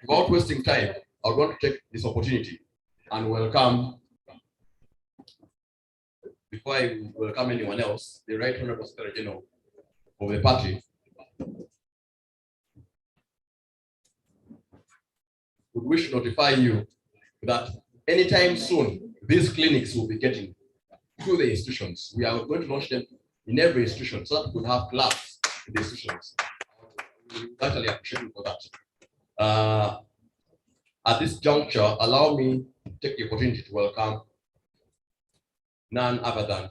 Without wasting time, I want to take this opportunity and welcome, before I welcome anyone else, the Right Honorable Secretary General of the party. Would wish to notify you that anytime soon, these clinics will be getting to the institutions. We are going to launch them in every institution so that we will have clubs in the institutions. We actually appreciate you for that. At this juncture, allow me to take the opportunity to welcome none other than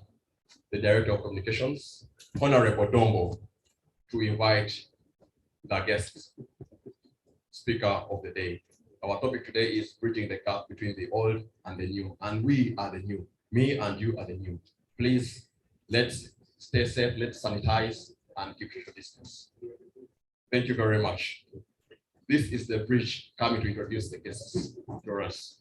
the Director of Communications, Honorable Dombo, to invite the guest speaker of the day. Our topic today is bridging the gap between the old and the new, and we are the new. Me and you are the new. Please, let's stay safe, let's sanitize, and keep social distance. Thank you very much. This is the bridge coming to introduce the guests to us.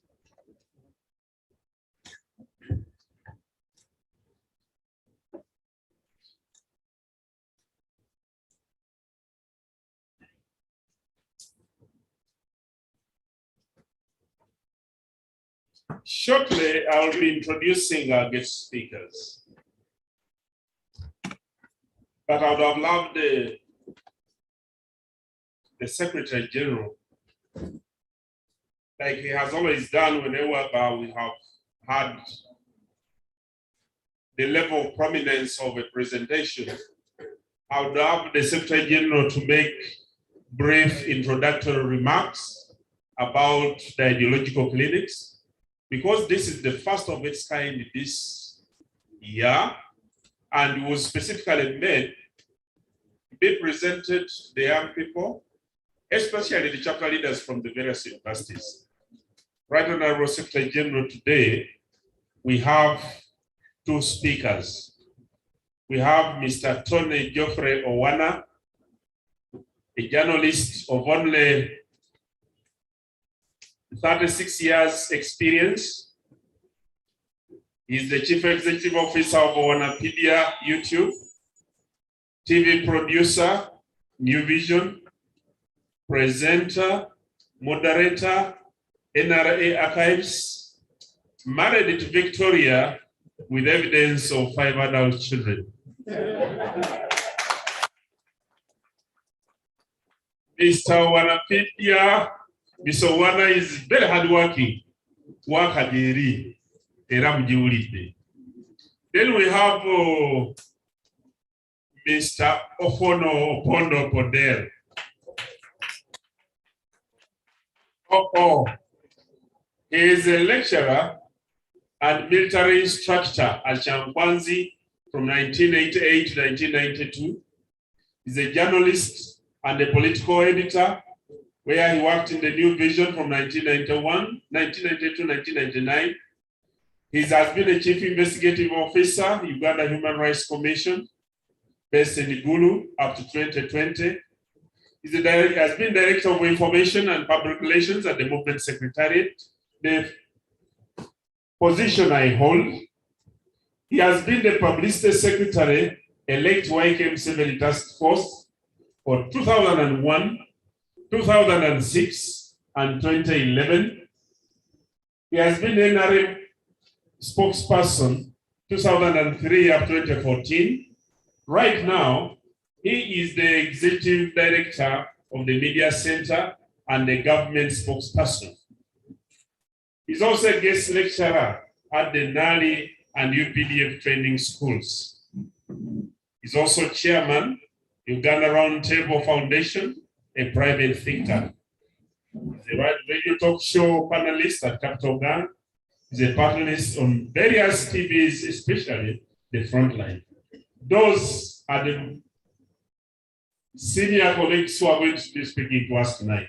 Shortly, I will be introducing our guest speakers. But I would have loved the Secretary General, like he has always done whenever we have had the level of prominence of a presentation. I would have the Secretary General to make brief introductory remarks about the ideological clinics, because this is the first of its kind this year, and was specifically made to be presented to the young people, especially the chapter leaders from the various universities. Right Honorable Secretary General, today we have two speakers. We have Mr. Tony Geoffrey Owana, a journalist of only 36 years experience. He's the Chief Executive Officer of Owanapedia YouTube, TV producer, New Vision, presenter, moderator, NRA Archives, married to Victoria with evidence of 5 adult children. Mr. Owanapedia, Mr. Owana is very hardworking. Wakadiri, Eramjiulide. Then we have Mr. Ofono Opondo Podel. He is a lecturer and military instructor at Chankwanzi from 1988 to 1992. He's a journalist and a political editor, where he worked in the New Vision from 1992 to 1999. He has been a Chief Investigative Officer, Uganda Human Rights Commission, based in Igulu up to 2020. He has been Director of Information and Public Relations at the Movement Secretariat, the position I hold. He has been the Publicity Secretary, elect YKM7 Task Force for 2001, 2006, and 2011. He has been NRM spokesperson 2003 up to 2014. Right now, he is the Executive Director of the Media Center and the Government spokesperson. He's also a guest lecturer at the NALI and UPDF training schools. He's also chairman, Uganda Roundtable Foundation, a private think tank. He's a radio talk show panelist at Capital Gun. He's a panelist on various TVs, especially the Frontline. Those are the senior colleagues who are going to be speaking to us tonight.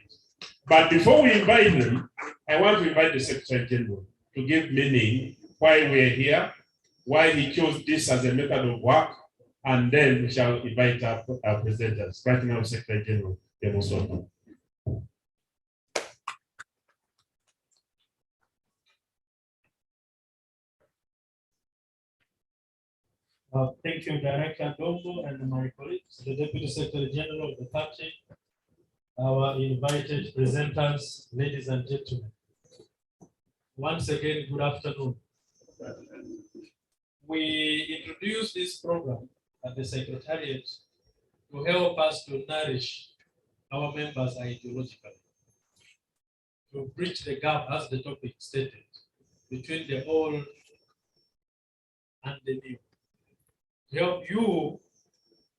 But before we invite them, I want to invite the Secretary General to give meaning why we're here, why he chose this as a method of work, and then we shall invite our presenters. Right now, Secretary General, you're most welcome. Thank you, Director Dombo and my colleagues, the Deputy Secretary General of the party, our invited presenters, ladies and gentlemen. Once again, good afternoon. We introduced this program at the Secretariat to help us to nourish our members ideologically, to bridge the gap, as the topic stated, between the old and the new. To help you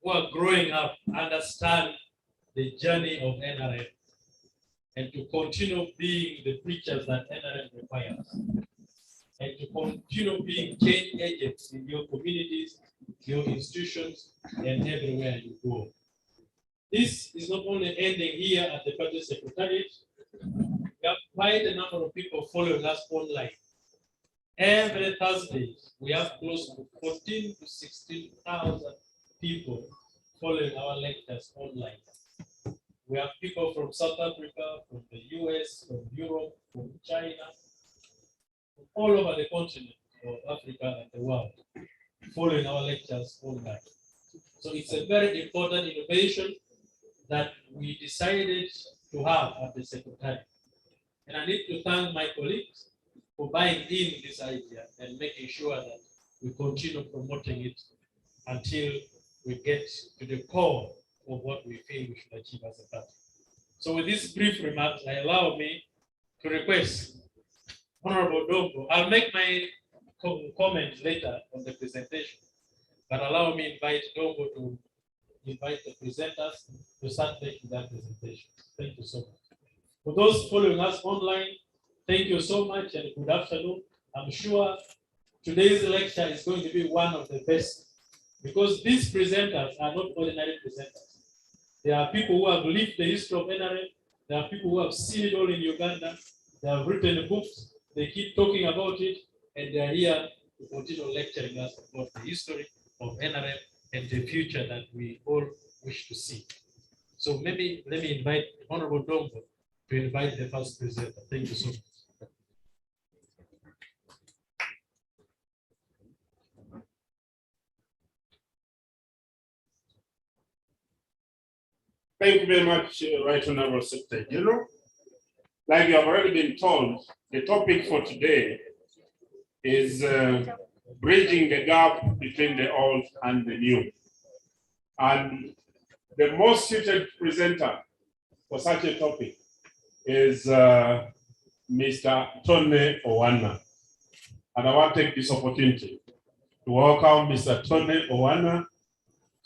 who are growing up understand the journey of NRM and to continue being the preachers that NRM requires, and to continue being change agents in your communities, your institutions, and everywhere you go. This is not only ending here at the party secretariat. We have quite a number of people following us online. Every Thursday, we have close to 14 to 16,000 people following our lectures online. We have people from South Africa, from the US, from Europe, from China, from all over the continent of Africa and the world, following our lectures online. So it's a very important innovation that we decided to have at the Secretariat. And I need to thank my colleagues for buying in this idea and making sure that we continue promoting it until we get to the core of what we feel we should achieve as a party. So with these brief remarks, allow me to request Honorable Dongo. I'll make my comment later on the presentation, but allow me to invite Dongo to invite the presenters to start making that presentation. Thank you so much. For those following us online, thank you so much and good afternoon. I'm sure today's lecture is going to be one of the best because these presenters are not ordinary presenters. There are people who have lived the history of NRM. There are people who have seen it all in Uganda. They have written books. They keep talking about it, and they are here to continue lecturing us about the history of NRM and the future that we all wish to see. So maybe let me invite Honorable Dongo to invite the first presenter. Thank you so much. Thank you very much, Right Honorable Secretary General. Like you have already been told, the topic for today is bridging the gap between the old and the new. And the most suited presenter for such a topic is Mr. Tony Owana. And I want to take this opportunity to welcome Mr. Tony Owana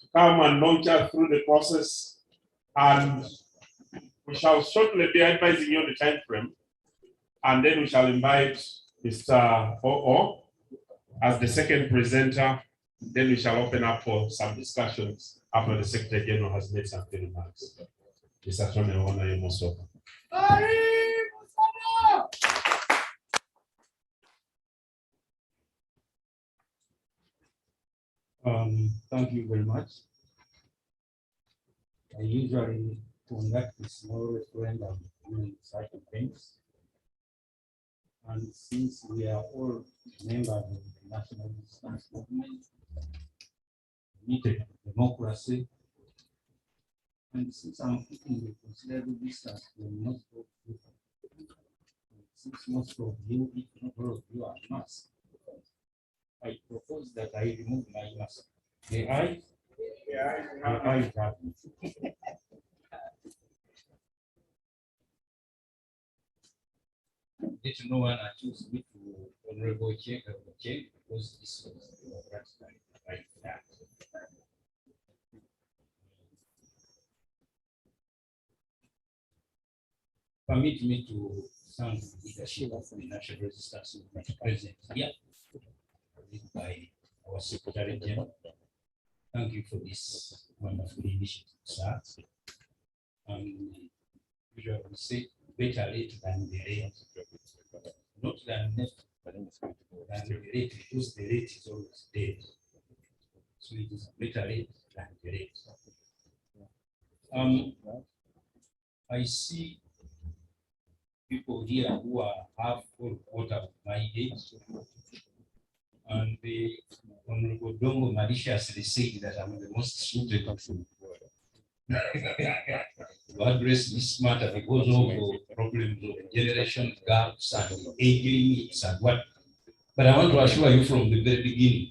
to come and launch us through the process. And we shall shortly be advising you on the time frame. And then we shall invite Mr. Oo as the second presenter. Then we shall open up for some discussions after the Secretary General has made some remarks. Mr. Tony Owana, you're most welcome. Thank you very much. I usually conduct a small referendum during such events. And since we are all members of the National Resistance Movement, committed to democracy, and since I'm keeping a considerable distance from most of you, since most of you, if not all of you, are masked, I propose that I remove my mask. The eyes? The eyes have it. Let no one accuse me to Honorable Chair because this was democratic like that. Permit me to thank the leadership of the National Resistance Movement present here, by our Secretary General. Thank you for this wonderful initiative, sir. Usually we say better late than the late. Not than the late, because the late is always dead. So it is better late than the late. I see people here who are half full quarter of my age. And the Honorable Dongo maliciously said that I'm the most suited person. to address this matter because of problems of generation gaps and age limits and what. But I want to assure you from the very beginning,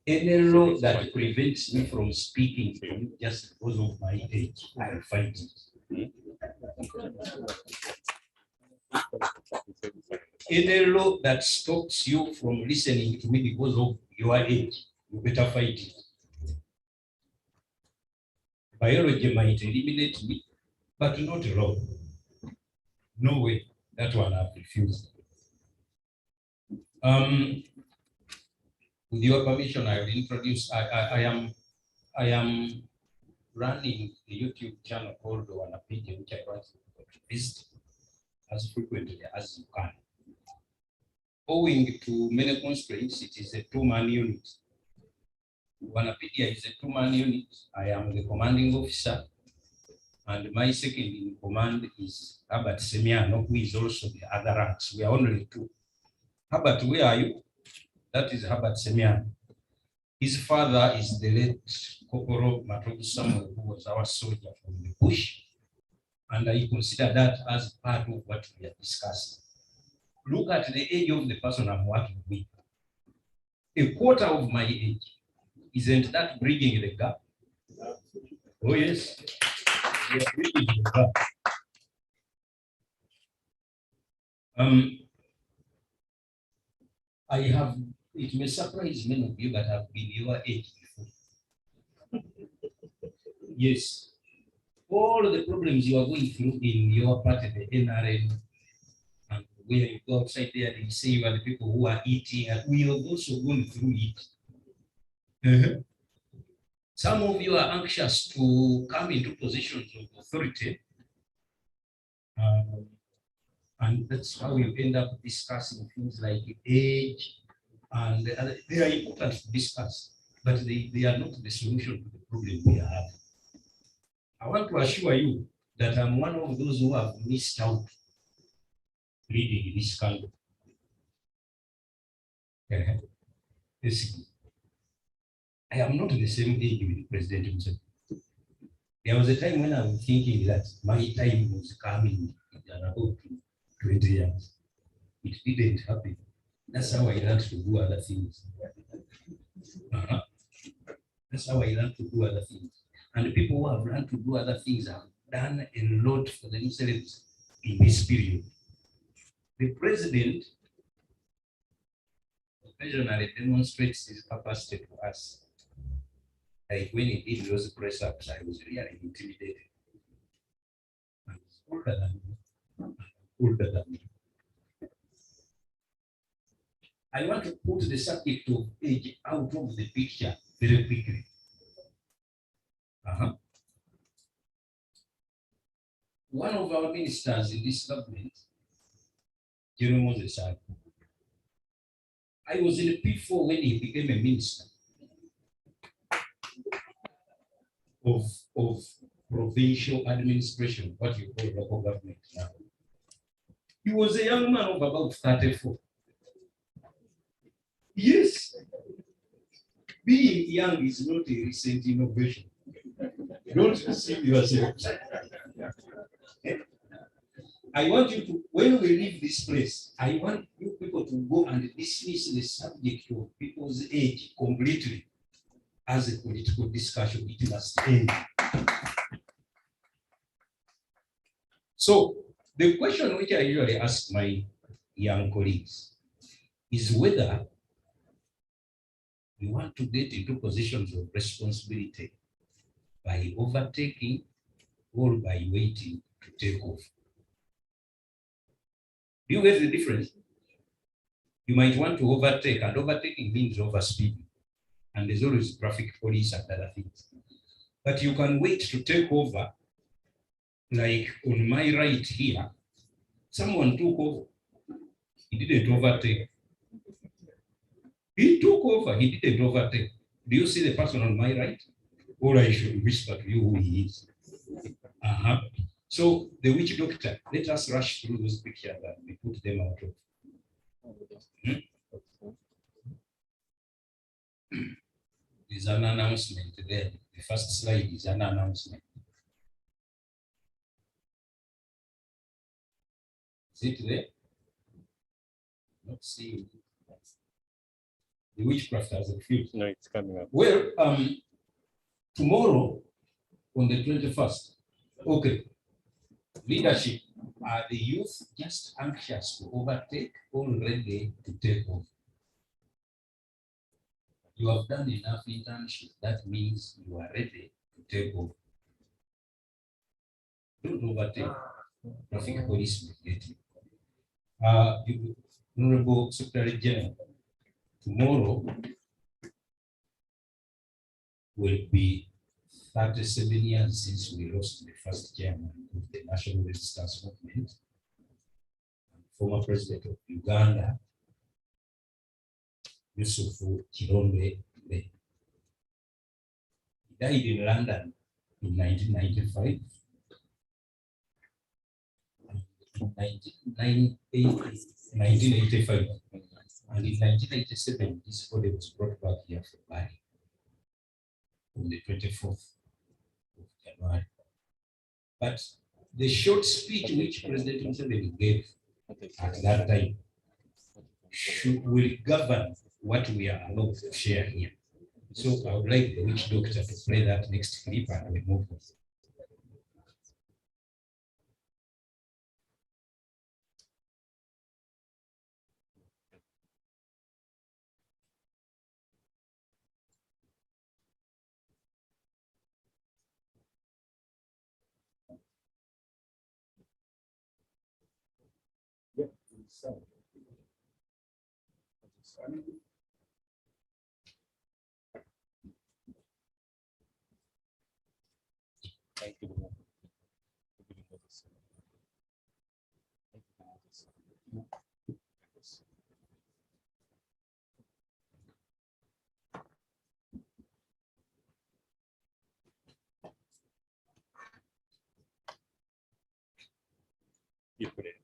any law that prevents me from speaking to you just because of my age, I'll fight it. Any law that stops you from listening to me because of your age, you better fight it. Biology might eliminate me, but not law. No way. That one I've refused. With your permission, I will introduce. I am running a YouTube channel called Wanapedia, which I want to visit as frequently as you can. Owing to many constraints, it is a two-man unit. Wanapedia is a two-man unit. I am the commanding officer, and my second in command is Herbert Semiano, who is also the other ranks. We are only two. Herbert, where are you? That is Herbert Semiano. His father is the late Corporal Matobu Samuel, who was our soldier from the bush. And I consider that as part of what we are discussing. Look at the age of the person I'm working with. A quarter of my age. Isn't that bridging the gap? Oh, yes. We are bridging the gap. I have, it may surprise many of you that have been your age before. Yes. All the problems you are going through in your party, the NRM, and where you go outside there, they say you are the people who are eating, and we have also gone through it. Some of you are anxious to come into positions of authority, and that's how you end up discussing things like age, and they are important to discuss, but they are not the solution to the problem we have. I want to assure you that I'm one of those who have missed out leading this country. Basically, I am not the same age with President himself. There was a time when I was thinking that my time was coming in about 20 years. It didn't happen. That's how I learned to do other things. That's how I learned to do other things. And the people who have learned to do other things have done a lot for themselves in this period. The president occasionally demonstrates his capacity to us. Like when he did those press ups, I was really intimidated. I was older than me. Older than me. I want to put the subject of age out of the picture very quickly. One of our ministers in this government, General Moses, I was in the P4 when he became a minister of provincial administration, what you call local government now. He was a young man of about 34. Yes. Being young is not a recent innovation. Don't deceive yourself. I want you to, when we leave this place, I want you people to go and dismiss the subject of people's age completely as a political discussion. It must end. So the question which I usually ask my young colleagues is whether you want to get into positions of responsibility by overtaking or by waiting to take off. Do you get the difference? You might want to overtake, and overtaking means overspeeding. And there's always traffic police and other things. But you can wait to take over, like on my right here, someone took over. He didn't overtake. He took over, he didn't overtake. Do you see the person on my right? Or I should whisper to you who he is. So the witch doctor, let us rush through those pictures and we put them out of. There's an announcement there. The first slide is an announcement. Is it there? Not seeing. The witchcraft has refused. No, it's coming up. Well, tomorrow on the 21st, okay, leadership, are the youth just anxious to overtake or ready to take over? You have done enough internship. That means you are ready to take over. Don't overtake. Traffic police will get you. Honorable Secretary General, tomorrow will be 37 years since we lost the first chairman of the National Resistance Movement, former president of Uganda, Yusufu Kirombe. He died in London in 1995. In 1985. And in 1987, this body was brought back here for burial on the 24th of January. But the short speech which President Museveni gave at that time will govern what we are allowed to share here. So I would like the witch doctor to play that next clip and we move on. Thank you. You put it.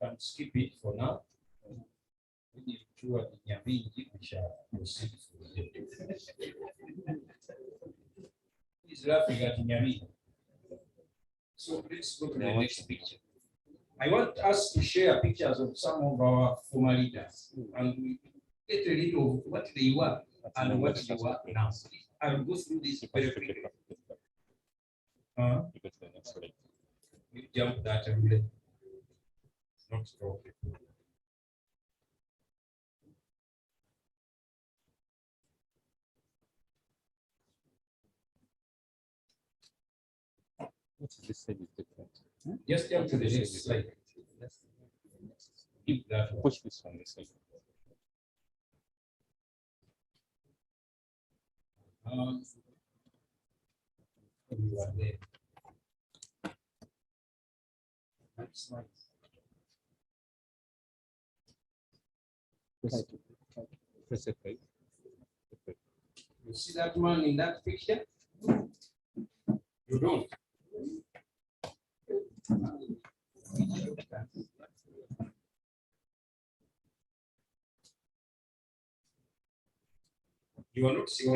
Can skip it for now. We need to proceed. He's laughing at Nyami. So please go to the next picture. I want us to share pictures of some of our former leaders and we get a little of what they were and what you are now. I will go through this very quickly. You jump that every not strong. What's this side is different? Just jump to the next slide. Keep that one. Push this one this side. You are there. Next slide. Press it right. You see that man in that picture? You don't. You are not seeing.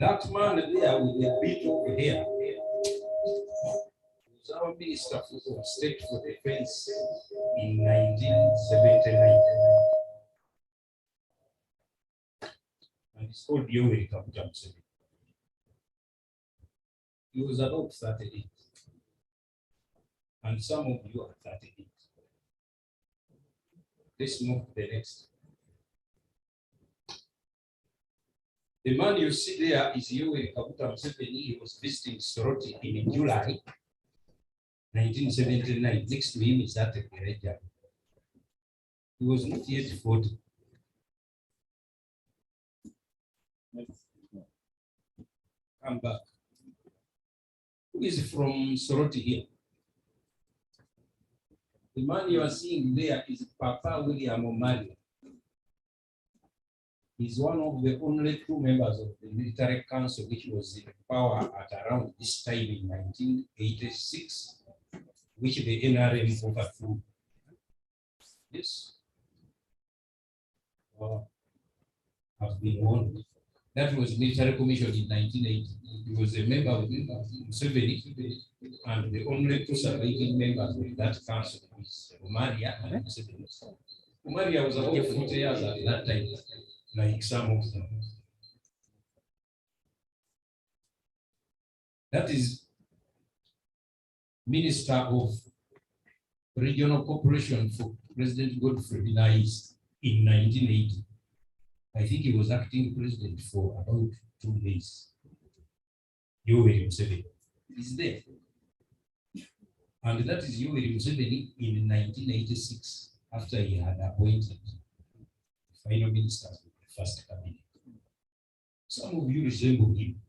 That man there with a bit of hair was our Minister of State for Defense in 1979. And it's called Yoweri Kaguta Museveni. He was about 38. And some of you are 38. Let's move to the next. The man you see there is Yoweri Kaguta Museveni. He was visiting Soroti in July 1979. Next to him is that Gereja. He was not yet 40. Come back. Who is from Soroti here? The man you are seeing there is Papa William O'Malley. He's one of the only two members of the military council which was in power at around this time in 1986, which the NRM overthrew. Yes. Have been warned. That was military commission in 1980. He was a member of Museveni, and the only two surviving members of that council is Umaria and Museveni. Umaria was about 40 years at that time, like some of them. That is Minister of Regional Cooperation for President Godfrey Binais in 1980. I think he was acting president for about 2 days. Yoweri Museveni is there. And that is Yoweri Museveni in 1986, after he had appointed final ministers of the first cabinet. Some of you resemble him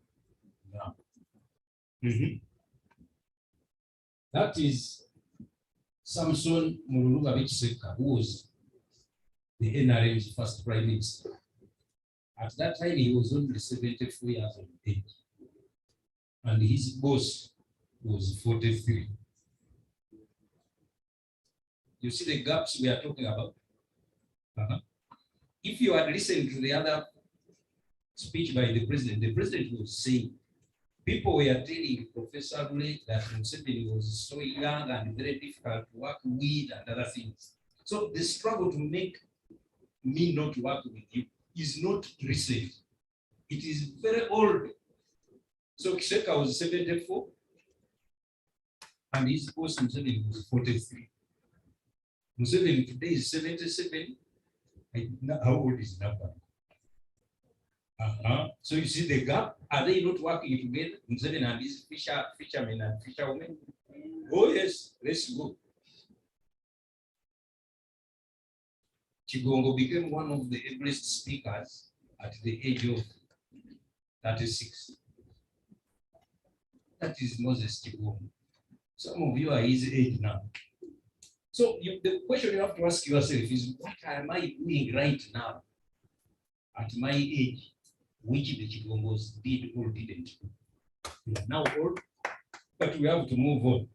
now. That is Samson Mululuga Bichseka, who was the NRM's first prime minister. At that time, he was only 74 years of age. And his boss was 43. You see the gaps we are talking about? If you had listened to the other speech by the president was saying, people were telling Professor Lee that Museveni was so young and very difficult to work with and other things. So the struggle to make me not work with you is not recent. It is very old. So Kisheka was 74 and his boss Museveni was 43. Museveni today is 77. How old is Napa? So you see the gap. Are they not working together? Museveni and his fishermen and fisherwomen. Oh yes, let's go. Chigongo became one of the ablest speakers at the age of 36. That is Moses Chigongo. Some of you are his age now. So the question you have to ask yourself is, what am I doing right now at my age, which the Chigongos did or didn't? We are now old, but we have to move on.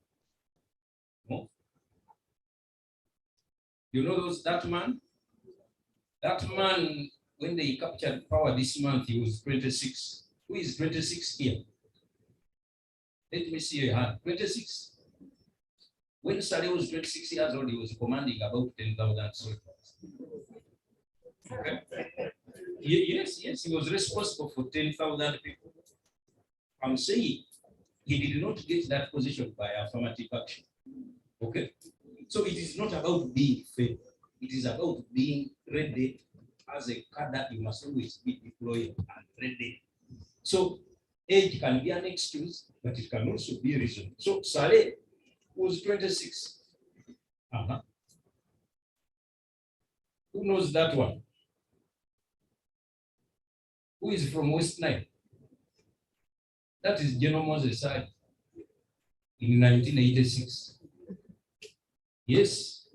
No? You know that man? That man, when they captured power this month, he was 26. Who is 26 here? Let me see your hand. 26. When Saleh was 26 years old, he was commanding about 10,000 soldiers. Okay. Yes, he was responsible for 10,000 people. I'm saying he did not get that position by affirmative action. Okay. So it is not about being fair. It is about being ready. As a cadre, you must always be deployed and ready. So age can be an excuse, but it can also be a reason. So Saleh was 26. Who knows that one? Who is from West Nile? That is General Moses Side in 1986. Yes,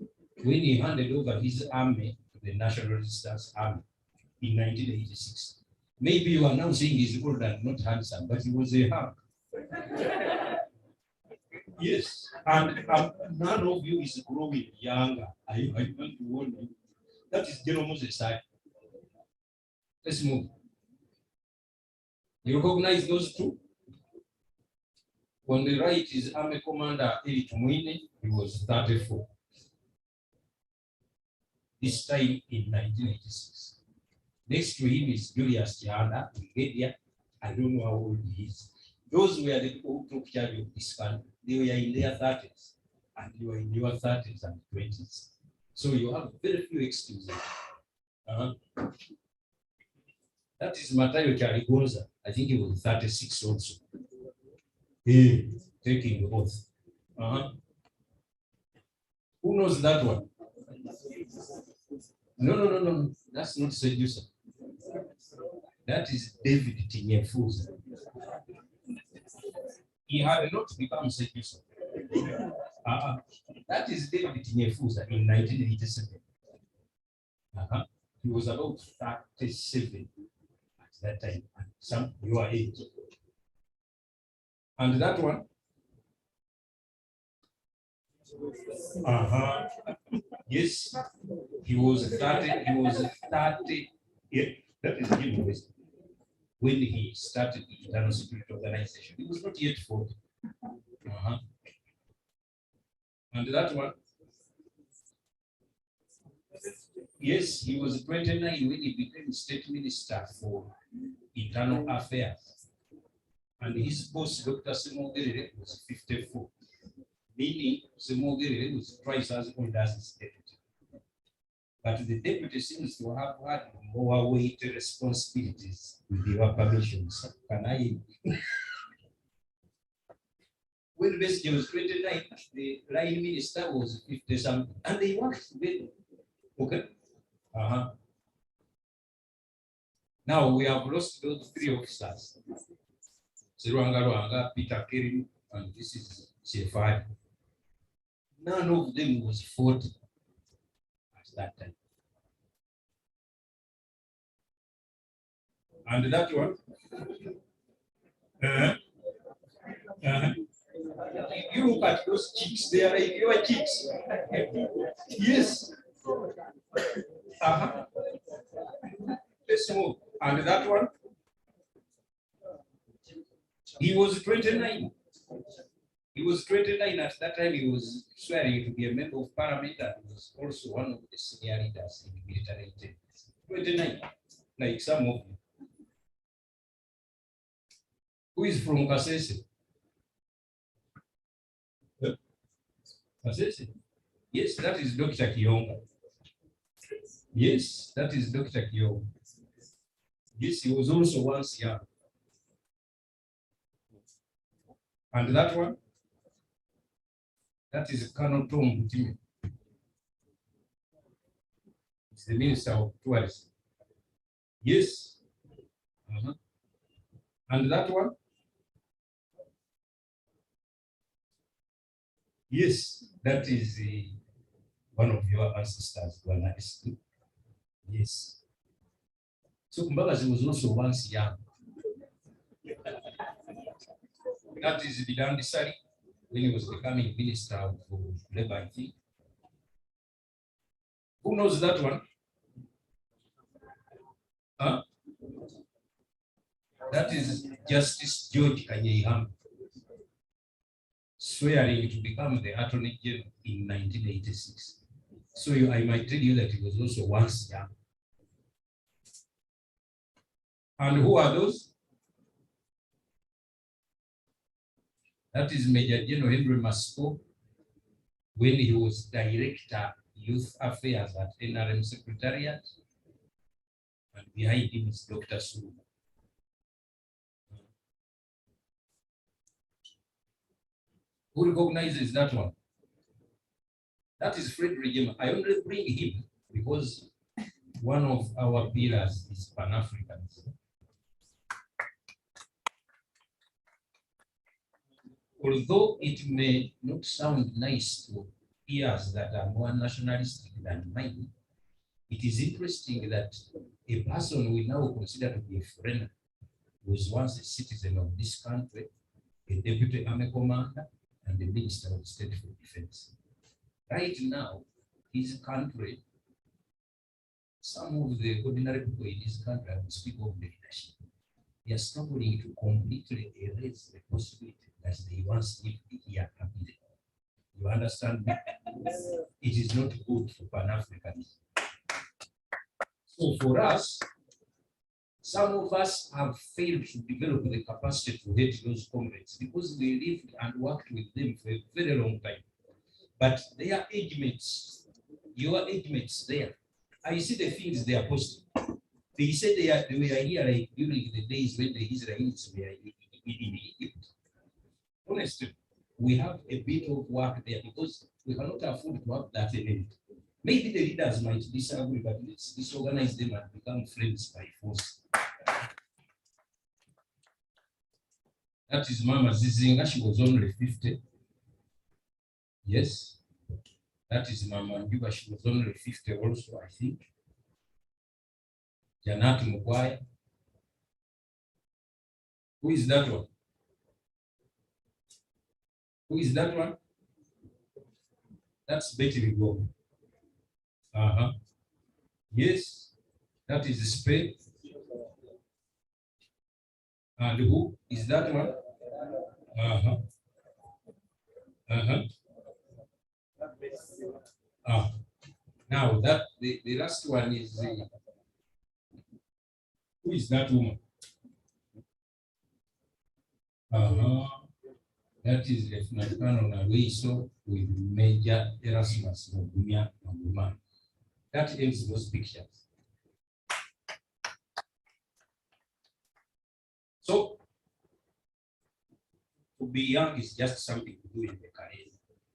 when he handed over his army to the National Resistance Army in 1986. Maybe you are now saying he's old and not handsome, but he was a hunk. Yes, and none of you is growing younger. I want to warn you. That is General Moses' side. Let's move. You recognize those two? On the right is Army Commander Eric Mwine, he was 34. This time in 1986. Next to him is Julius Chihanda, Brigadier. I don't know how old he is. Those were the people who took charge of this country. They were in their 30s, and you were in your 30s and 20s. So you have very few excuses. That is Matayo Charigonza. I think he was 36 also. Taking the oath. Who knows that one? No. That's not seducer. That is David Tinyefuza. He had not become seducer. That is David Tinyefuza in 1987. He was about 37 at that time, and some your age. And that one? Yes, he was 30. He was 30. Yeah, that is him when he started the Internal Security Organization. He was not yet 40. And that one? Yes, he was 29 when he became State Minister for Internal Affairs. And his boss, Dr. Simon Gerere, was 54. Meaning, Simon Gerere was twice as old as his deputy. But the deputy seems to have had more weighty responsibilities with your permissions. Can I? When Bessie was 29, the line minister was 50 something, and they worked together. Okay. Now we have lost those three officers. Sirwanga, Peter Kerry, and this is Chefai. None of them was 40 at that time. And that one? You look at those cheeks, they are like your cheeks. Yes. Let's move. And that one? He was 29. He was 29 at that time. He was swearing to be a member of parliament and was also one of the senior leaders in the military intelligence. 29, like some of you. Who is from Kasese? Kasese? Yes, that is Dr. Kiyonga. Yes, that is Dr. Kiyonga. Yes, he was also once young. And that one? That is Colonel Tom Mutime. It's the Minister of Tourism. Yes. And that one? Yes, that is one of your ancestors, yes. So Kumbagazi was also once young. That is the Dandisari when he was becoming Minister of Labor, I think. Who knows that one? That is Justice George Kanyeham, swearing to become the Attorney General in 1986. So I might tell you that he was also once young. And who are those? That is Major General Henry Masco, when he was Director Youth Affairs at NRM Secretariat. And behind him is Dr. Sulu. Who recognizes that one? That is Fred Regima. I only bring him because one of our pillars is Pan-Africans. Although it may not sound nice to ears that are more nationalistic than mine, it is interesting that a person we now consider to be a foreigner was once a citizen of this country, a deputy army commander, and the Minister of State for Defense. Right now, his country, some of the ordinary people in his country will speak of the leadership. they are struggling to completely erase the possibility that they once lived here happily. You understand me? It is not good for Pan-Africanism. So for us, some of us have failed to develop the capacity to hate those comrades because we lived and worked with them for a very long time. But their age mates, your age mates there, I see the things they are posting. They said they were here like during the days when the Israelis were in Egypt. Honestly, we have a bit of work there because we cannot afford to have that element. Maybe the leaders might disagree, but let's disorganize them and become friends by force. That is Mama Zizinga. She was only 50. Yes. That is Mama Njuba. She was only 50 also, I think. Janat Mukwaya. Who is that one? Who is that one? That's Betty Rigo. Yes, that is Spain. And who is that one? Now that the last one is who is that woman? That is Lieutenant Colonel Nawiso with Major Erasmus Mugumya Maguma. That ends those pictures. So, to be young is just something to do in the career.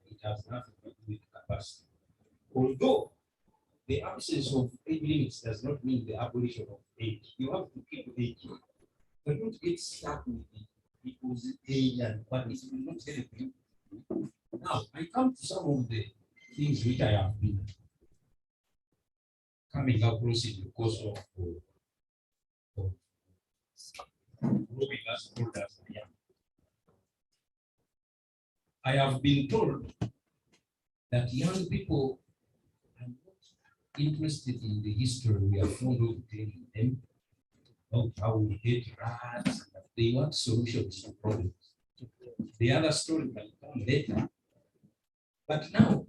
It has nothing to do with capacity. Although the absence of age limits does not mean the abolition of age. You have to keep aging. But don't get stuck with it. People's age and what it will not help you. Now, I come to some of the things which I have been coming across in the course of growing as old as I am. I have been told that young people are not interested in the history we are fond of telling them about how we hate rats. They want solutions to problems. The other story can come later. But now,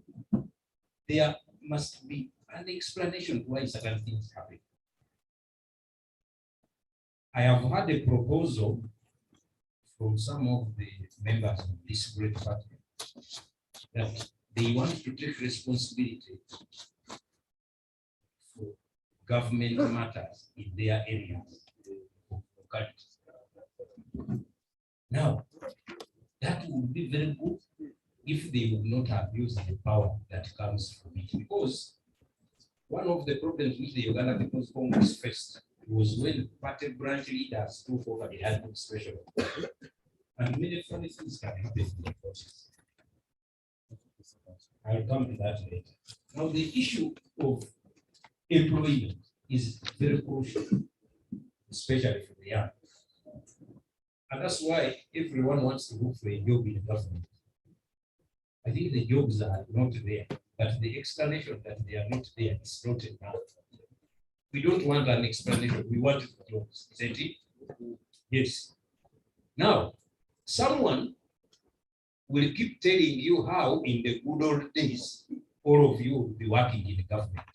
there must be an explanation why certain things happen. I have had a proposal from some of the members of this great party that they want to take responsibility for government matters in their areas of localities. Now, that would be very good if they would not abuse the power that comes from it. Because one of the problems which the Uganda People's Congress faced was when party branch leaders took over the administration. And many funny things can happen in the process. I'll come to that later. Now, the issue of employment is very crucial, especially for the young. And that's why everyone wants to look for a job in the government. I think the jobs are not there, but the explanation that they are not there is not enough. We don't want an explanation, we want jobs, isn't it? Yes. Now, someone will keep telling you how in the good old days, all of you will be working in the government.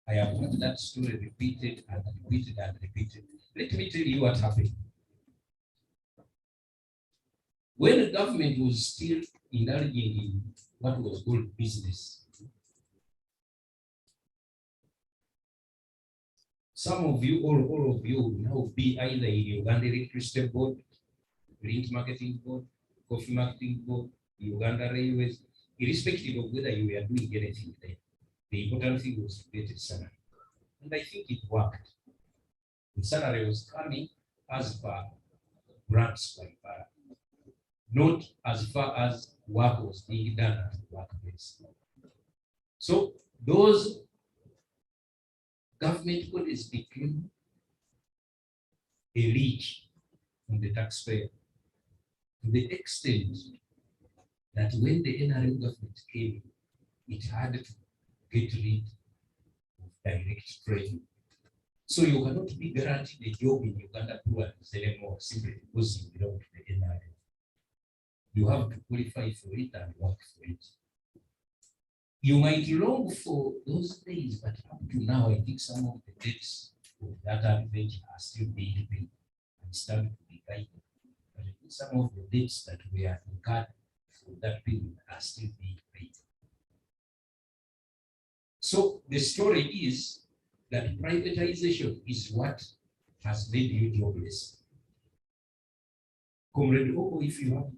I have heard that story repeated and repeated and repeated. Let me tell you what happened. When the government was still indulging in what was called business, some of you, all of you will now be either in Uganda Electricity Board, Print Marketing Board, Coffee Marketing Board, Uganda Railways, irrespective of whether you were doing anything there. The important thing was to get a salary. And I think it worked. The salary was coming as per grants by Bara, not as far as work was being done at the workplace. So those government bodies became a leech on the taxpayer to the extent that when the NRM government came, it had to get rid of direct trading. So you cannot be guaranteed a job in Uganda anymore simply because you belong to the NRM. You have to qualify for it and work for it. You might long for those days, but up to now, I think some of the debts of that adventure are still being paid and starting to be guided. But I think some of the debts that we are incurred for that period are still being paid. So the story is that privatization is what has made you jobless. Comrade Oko, if you have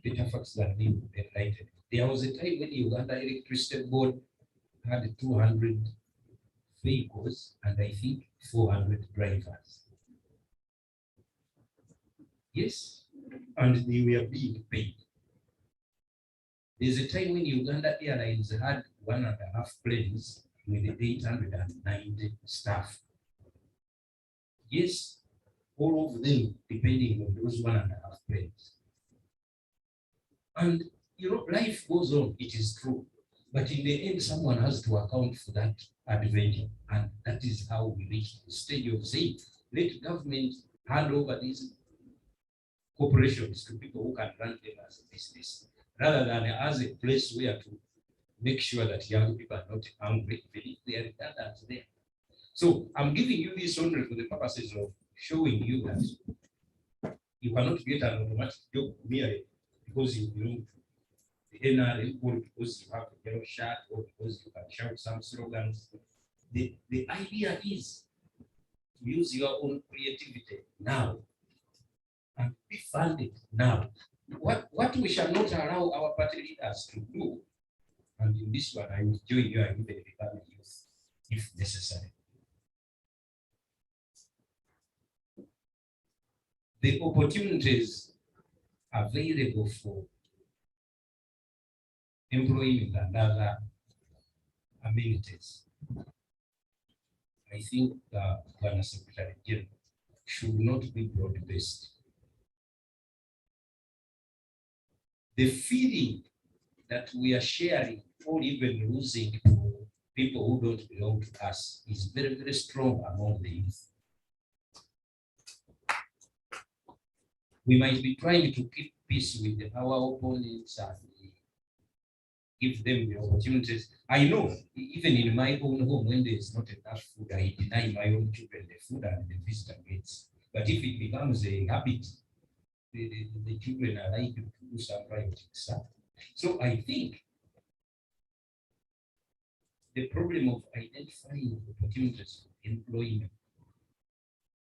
better facts than me, enlightened. There was a time when Uganda Electricity Board had 200 vehicles and I think 400 drivers. Yes, and they were being paid. There's a time when Uganda Airlines had 1.5 planes with 890 staff. Yes, all of them depending on those 1.5 planes. And you know, life goes on, it is true. But in the end, someone has to account for that adventure. And that is how we reach the stage of saying, let government hand over these corporations to people who can run them as a business, rather than as a place where to make sure that young people are not hungry, even if they are redundant there. So I'm giving you this only for the purposes of showing you that you cannot get an automatic job merely because you belong to the NRM or because you have a yellow shirt or because you can shout some slogans. The idea is to use your own creativity now and be funded now. What we shall not allow our party leaders to do, and in this one I will join you and even become a youth if necessary. The opportunities available for employment and other amenities, I think the Secretary General should not be broad-based. The feeling that we are sharing or even losing to people who don't belong to us is very, very strong among the youth. We might be trying to keep peace with our opponents and give them the opportunities. I know, even in my own home, when there is not enough food, I deny my own children the food and the visitor gets. But if it becomes a habit, the children are likely to do some private stuff. So I think the problem of identifying opportunities for employment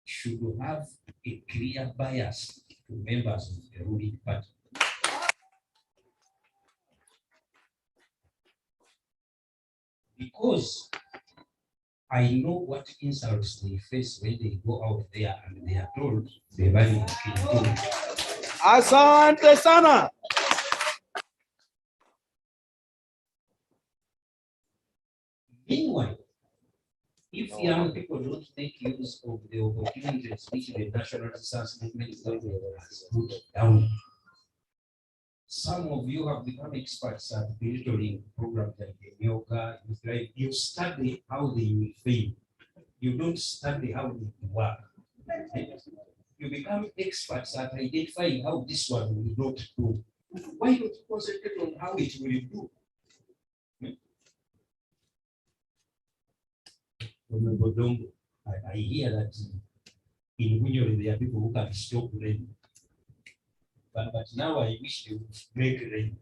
should have a clear bias to members of the ruling party. Because I know what insults they face when they go out there and they are told they're running a kid. Asante sana. Meanwhile, if young people don't make use of the opportunities which the National Research Movement has put down, some of you have become experts at filtering programs like the yoga. You study how they will fail. You don't study how they will work. You become experts at identifying how this one will not do. Why not concentrate on how it will do? I hear that in Bunyori there are people who can stop rain. But now I wish they would make rain.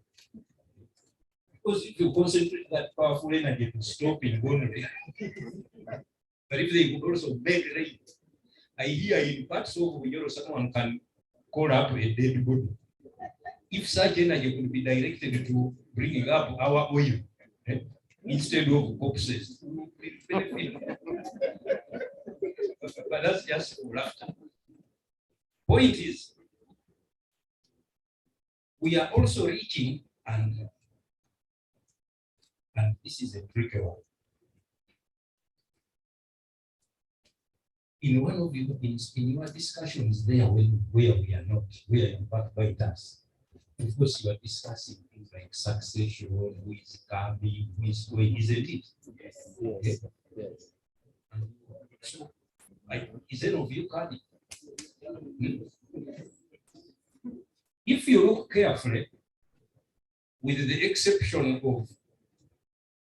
Because if you concentrate that powerful energy to stop in Bunyori, but if they could also make rain, I hear in parts of Bunyori someone can call up a dead body. If such energy could be directed to bringing up our oil, instead of corpses. But that's just for laughter. Point is, we are also reaching, and this is a tricky one. In one of you, in your discussions there, where we are not, where you backbite us. Of course, you are discussing things like succession, who is coming, who is going, isn't it? Yes. Yes. So Is any of you cardi? If you look carefully, with the exception of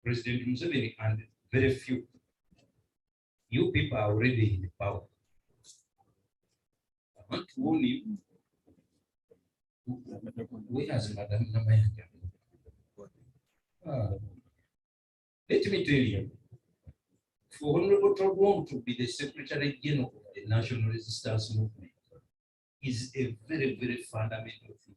President Museveni and very few, you people are already in power. I want to warn you. Where has Madam Namayanja? Let me tell you, for Honorable Togwong to be the Secretary General of the National Resistance Movement is a very, very fundamental thing.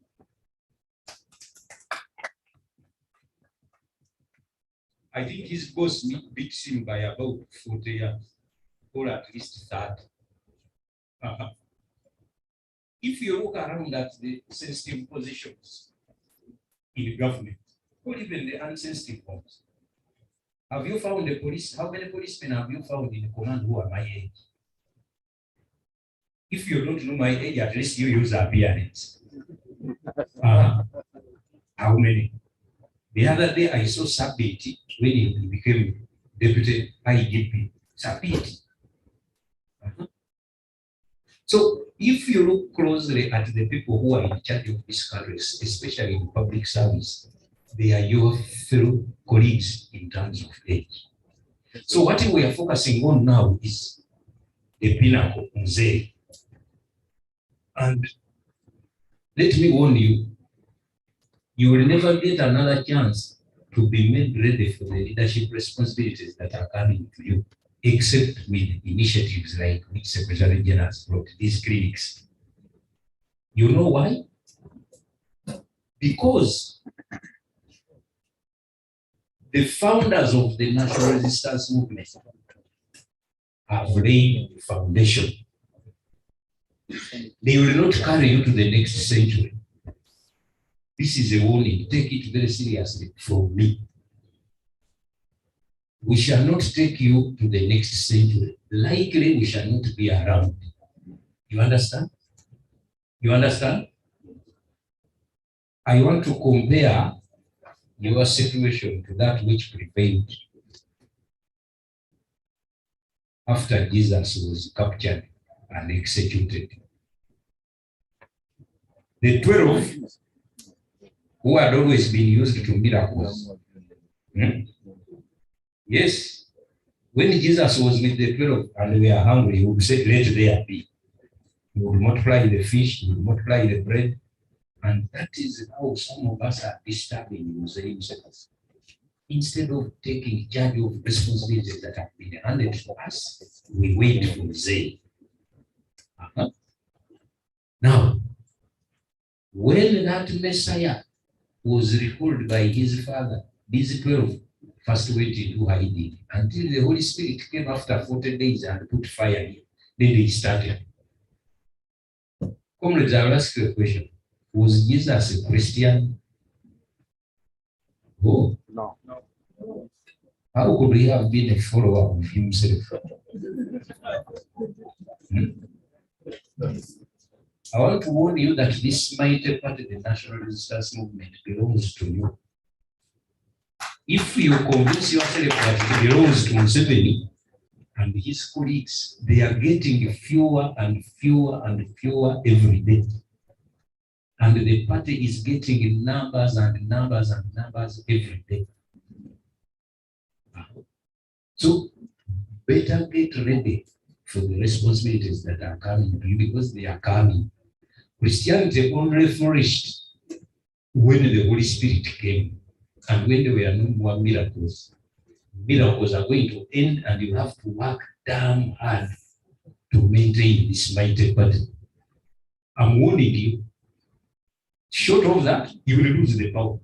I think his boss beats him by about 40 years, or at least 30. If you look around at the sensitive positions in government, or even the unsensitive ones, have you found a police? How many policemen have you found in the command who are my age? If you don't know my age, at least you use appearance. How many? The other day I saw Sabiti when he became deputy IGP. Sabiti. So if you look closely at the people who are in charge of these countries, especially in public service, they are your fellow colleagues in terms of age. So what we are focusing on now is the pinnacle, Mzee. And let me warn you, you will never get another chance to be made ready for the leadership responsibilities that are coming to you, except with initiatives like which Secretary General has brought, these clinics. You know why? Because the founders of the National Resistance Movement have laid the foundation. They will not carry you to the next century. This is a warning. Take it very seriously from me. We shall not take you to the next century. Likely, we shall not be around. You understand? You understand? I want to compare your situation to that which prevailed after Jesus was captured and executed. The 12 who had always been used to miracles. Yes, when Jesus was with the 12 and we are hungry, he would say, let there be. He would multiply the fish, he would multiply the bread. And that is how some of us are disturbing in Muslim circles. Instead of taking charge of responsibilities that have been handed to us, we wait for Zay. Now, when that Messiah was recalled by his father, these 12 first waited to hide until the Holy Spirit came after 40 days and put fire here. Then they started. Comrades, I will ask you a question. Was Jesus a Christian? Oh. No. How could he have been a follower of himself? I want to warn you that this mighty party, the National Resistance Movement, belongs to you. If you convince yourself that it belongs to Museveni and his colleagues, they are getting fewer and fewer and fewer every day. And the party is getting numbers and numbers and numbers every day. So better get ready for the responsibilities that are coming to you, because they are coming. Christianity only flourished when the Holy Spirit came and when there were no more miracles. Miracles are going to end and you have to work damn hard to maintain this mighty party. I'm warning you. Short of that, you will lose the power.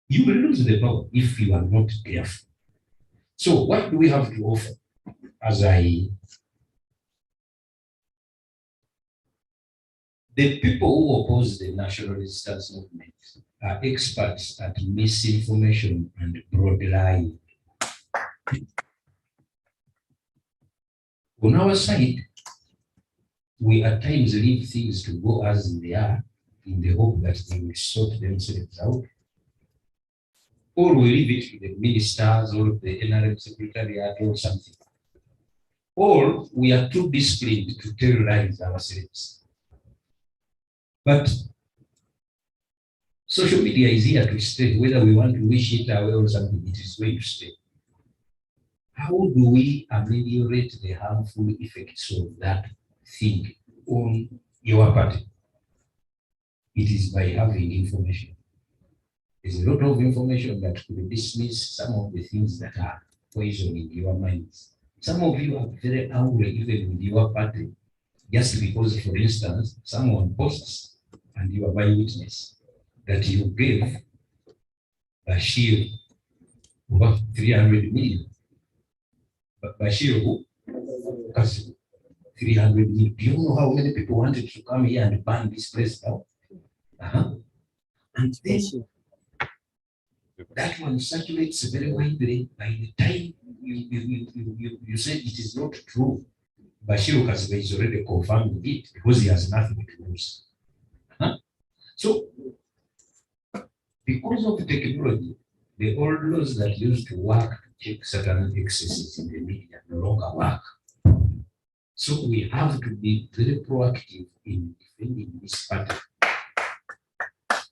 You will lose the power if you are not careful. So what do we have to offer? The people who oppose the National Resistance Movement are experts at misinformation and broad lying. On our side, we at times leave things to go as they are in the hope that they will sort themselves out. Or we leave it to the ministers or the NRM secretariat or something. or we are too disciplined to tell lies ourselves. But social media is here to stay, whether we want to wish it away or something, it is going to stay. How do we ameliorate the harmful effects of that thing on your party? It is by having information. There's a lot of information that could dismiss some of the things that are poisoning your minds. Some of you are very angry even with your party, just because, for instance, someone posts, and you are my witness, that you gave Bashir over 300 million. But Bashir, who? 300 million. Do you know how many people wanted to come here and ban this place now? And then that one circulates very widely. By the time you say it is not true, Bashir Kaziba is already confirmed it because he has nothing to lose. So, because of technology, the old laws that used to work to check certain excesses in the media no longer work. So we have to be very proactive in defending this pattern.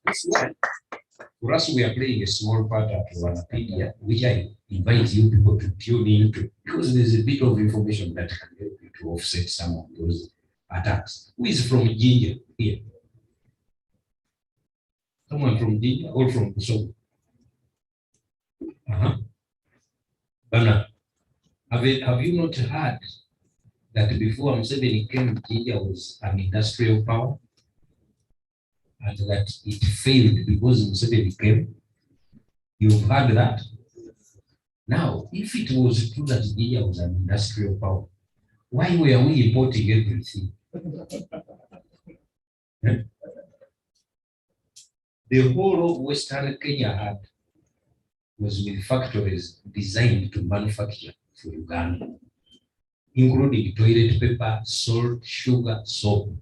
That's why, for us, we are playing a small part at Wikipedia, which I invite you people to tune into, because there's a bit of information that can help you to offset some of those attacks. Who is from Ginger here? Someone from Ginger or from Kosovo? Bana, have you not heard that before Museveni came, Ginger was an industrial power? And that it failed because Museveni came? You've heard that? Now, if it was true that Ginger was an industrial power, why were we importing everything? The whole of Western Kenya had was with factories designed to manufacture for Uganda, including toilet paper, salt, sugar, soap.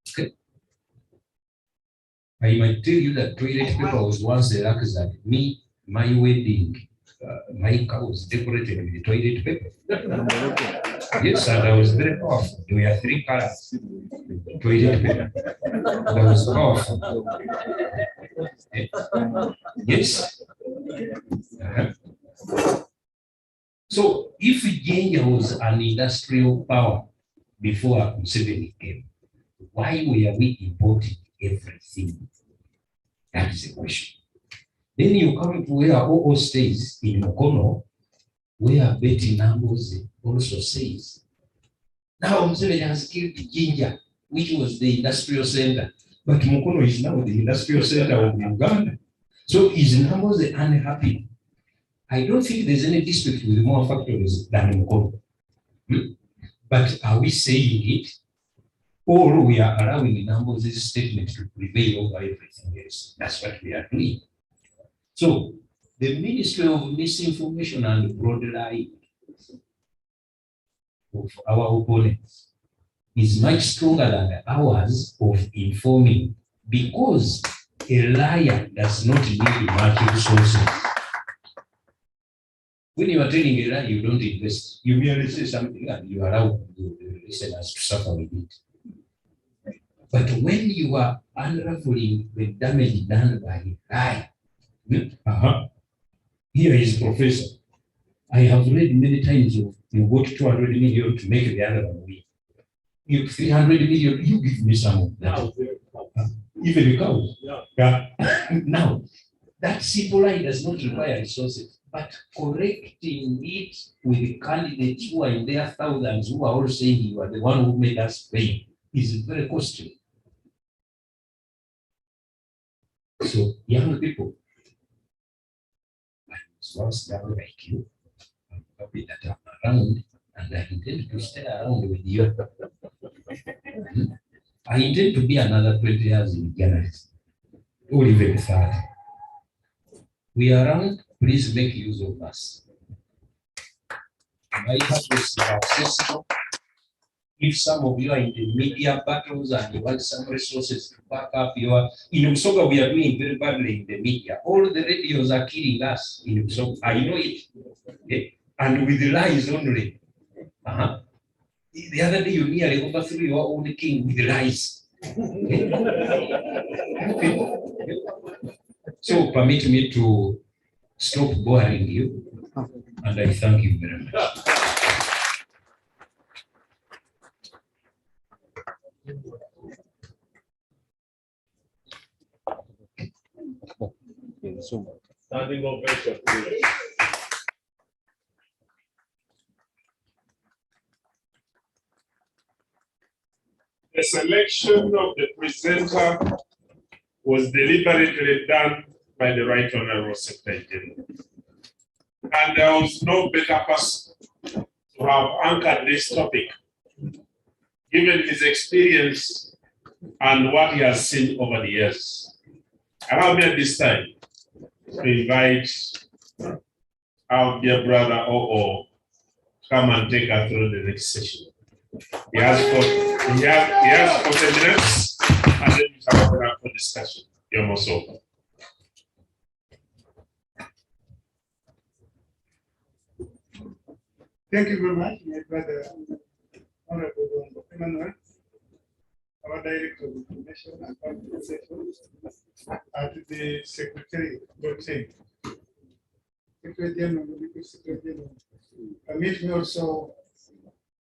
Okay. I might tell you that toilet paper was once a luxury. Me, my wedding, my car was decorated with toilet paper. Yes, and I was very powerful. There were 3 colors. Toilet paper. That was powerful. Yes. So if Kenya was an industrial power before Museveni came, why were we importing everything? That is the question. Then you come to where OO stays in Mukono, where Betty Namboze also says, now Museveni has killed Ginger, which was the industrial center, but Mukono is now the industrial center of Uganda. So is Namboze unhappy? I don't think there's any district with more factories than Mukono. But are we saying it? Or we are allowing Namboze's statement to prevail over everything else? That's what we are doing. So the Ministry of Misinformation and Broad Lying of our opponents is much stronger than ours of informing, because a liar does not need multiple sources. When you are telling a lie, you don't invest. You merely say something and you allow the listeners to suffer with it. But when you are unraveling the damage done by a lie, here is Professor. I have read many times of you got 200 million to make the other one win. You 300 million, you give me some of that. Even the cows. Yeah. Now, that simple lie does not require resources, but correcting it with the candidates who are in their thousands, who are all saying you are the one who made us pay, is very costly. So, young people, I was once young like you. I'm happy that I'm around, and I intend to stay around with you. I intend to be another 20 years in journalism, or even 30. We are around, please make use of us. My address is accessible. If some of you are in the media battles and you want some resources to back up your, in Usoga we are doing very badly in the media. All the radios are killing us in Usoga. I know it. Okay? And with the lies only. The other day you nearly overthrew your own king with lies. So permit me to stop boring you, and I thank you very much. Standing ovation, please. The selection of the presenter was deliberately done by the Right Honorable Secretary General. And there was no better person to have anchored this topic, given his experience and what he has seen over the years. Allow me at this time to invite our dear brother to come and take us through the next session. He has 40 minutes, and then we can open up for discussion. You're most welcome. Thank you very much, my brother, Honorable Emmanuel, our Director of Information and Communication at the Secretary of State. Secretary General, Secretary General, permit me also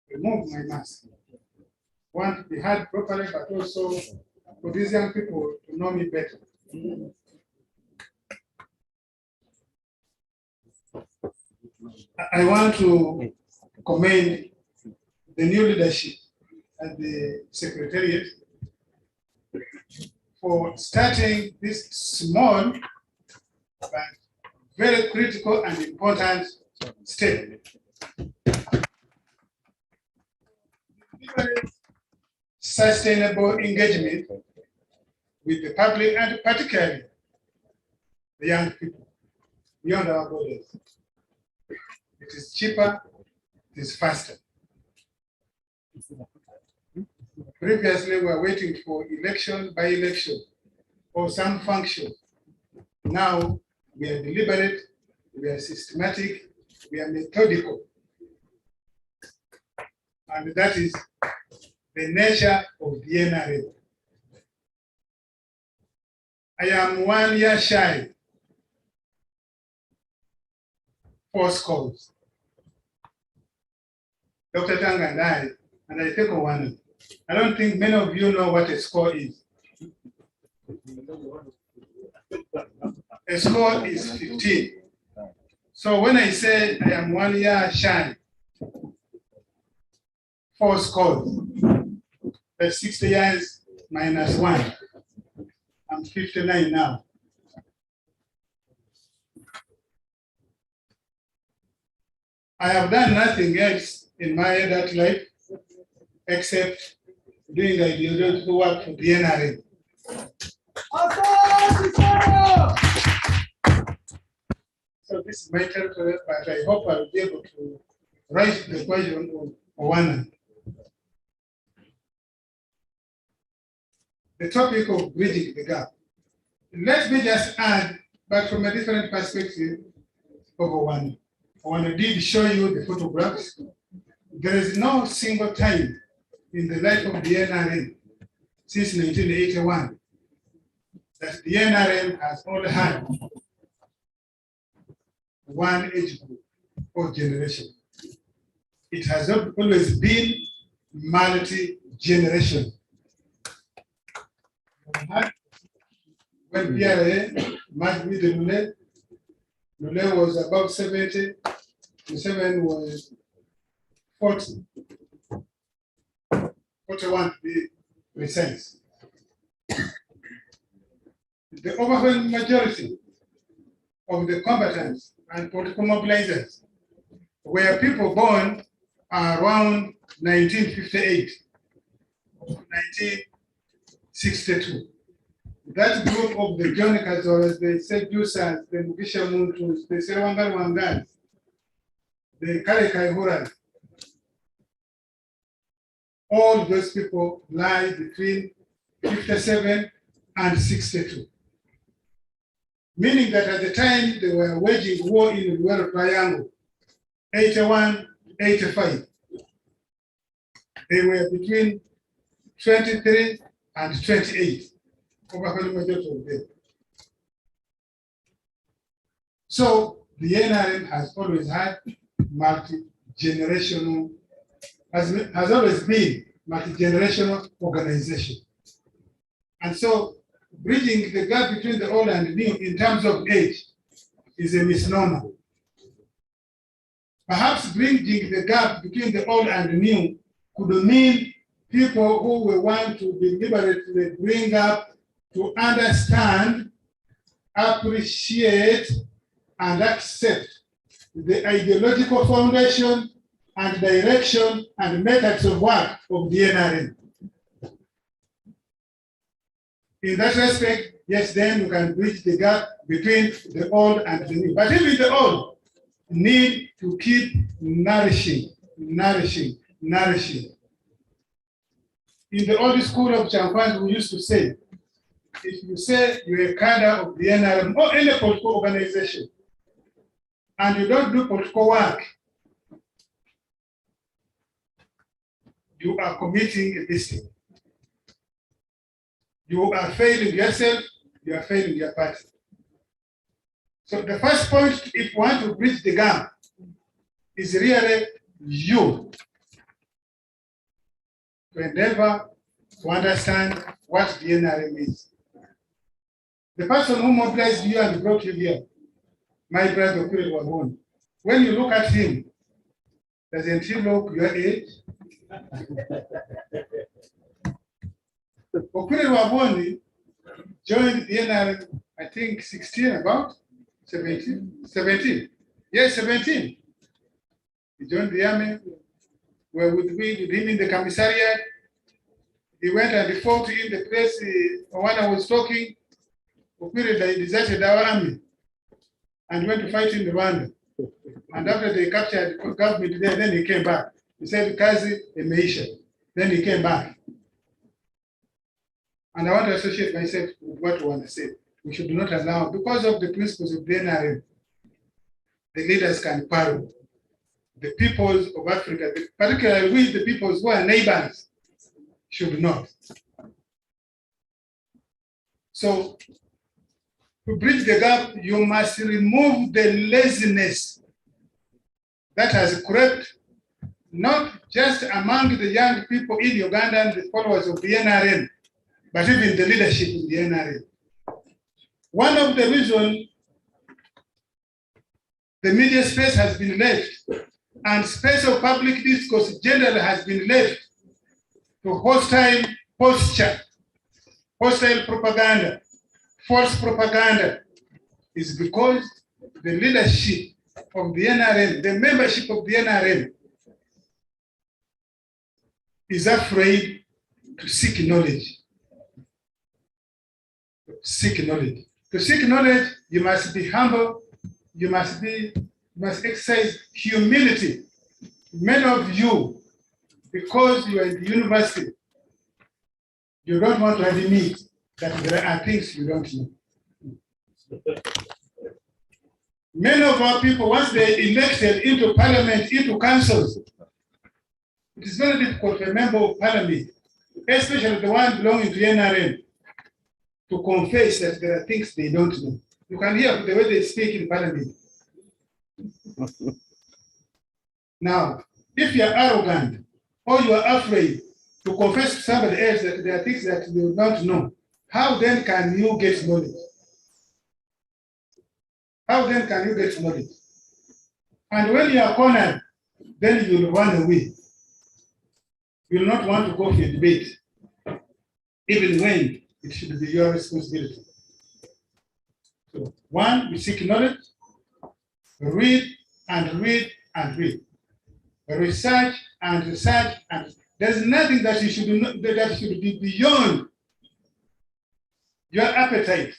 remove my mask. Want to be heard properly, but also for these young people to know me better. I want to commend the new leadership at the Secretariat for starting this small but very critical and important step. Sustainable engagement with the public and particularly the young people beyond our borders. It is cheaper, it is faster. Previously, we were waiting for election by election or some function. Now, we are deliberate, we are systematic, we are methodical. And that is the nature of the NRM. I am 1 year shy. 4 scores. Dr. Tanga and I take one. I don't think many of you know what a score is. A score is 15. So when I say I am 1 year shy, 4 scores, that's 60 years minus 1. I'm 59 now. I have done nothing else in my adult life except doing ideological work for the NRM. So this is my territory, but I hope I'll be able to write the question on one. The topic of bridging the gap. Let me just add, but from a different perspective, of one. I did show you the photographs. There is no single time in the life of the NRM since 1981 that the NRM has only had one age group or generation. It has always been multi-generation. When PRA merged with the Lule was above 70, the 7 was 40, 41 to be precise. The overwhelming majority of the combatants and political mobilizers were people born around 1958, 1962. That group of the John Kazoras, the Sedusas, the Mugisha Muntus, the Serwangan Wangan, the Kalekai Huran, all those people lie between 57 and 62. Meaning that at the time they were waging war in the Luero Triangle, 81, 85, They were between 23 and 28. Overwhelming majority of them. So the NRM has always had multi-generational, has always been multi-generational organization. And so bridging the gap between the old and the new in terms of age is a misnomer. Perhaps bridging the gap between the old and the new could mean people who will want to deliberately bring up to understand, appreciate, and accept the ideological foundation and direction and methods of work of the NRM. In that respect, yes, then you can bridge the gap between the old and the new. But even the old need to keep nourishing. In the old school of Champagne, we used to say, if you say you're a cadre of the NRM or any political organization, and you don't do political work, you are committing a mistake. You are failing yourself, you are failing your party. So the first point, if you want to bridge the gap, is really you to endeavor to understand what the NRM is. The person who mobilized you and brought you here, my brother Okure Waboni, when you look at him, doesn't he look your age? Okure Waboni joined the NRM, I think 16, about 17. Yes, 17. He joined the army. We were with him in the commissariat. He went and he fought in the place when I was talking. Okure deserted our army and went to fight in Rwanda. And after they captured the government there, then he came back. He said, Kazi Emeisha. Then he came back. And I want to associate myself with what we want to say. We should not allow, because of the principles of the NRM, the leaders can quarrel. The peoples of Africa, particularly we, the peoples who are neighbors, should not. So, to bridge the gap, you must remove the laziness that has crept not just among the young people in Uganda and the followers of the NRM, but even the leadership in the NRM. One of the reasons the media space has been left and space of public discourse generally has been left to hostile posture, hostile propaganda, false propaganda, is because the leadership of the NRM, the membership of the NRM, is afraid to seek knowledge. Seek knowledge. To seek knowledge, you must be humble, you must exercise humility. Many of you, because you are in the university, you don't want to admit that there are things you don't know. Many of our people, once they're elected into parliament, into councils, it is very difficult for a member of parliament, especially the one belonging to NRM, to confess that there are things they don't know. You can hear the way they speak in parliament. Now, if you are arrogant or you are afraid to confess to somebody else that there are things that you don't know, how then can you get knowledge? How then can you get knowledge? And when you are cornered, then you will run away. You will not want to go for a debate, even when it should be your responsibility. So, one, we seek knowledge, read and read and read. Research and research, and there's nothing that you should know, that should be beyond your appetite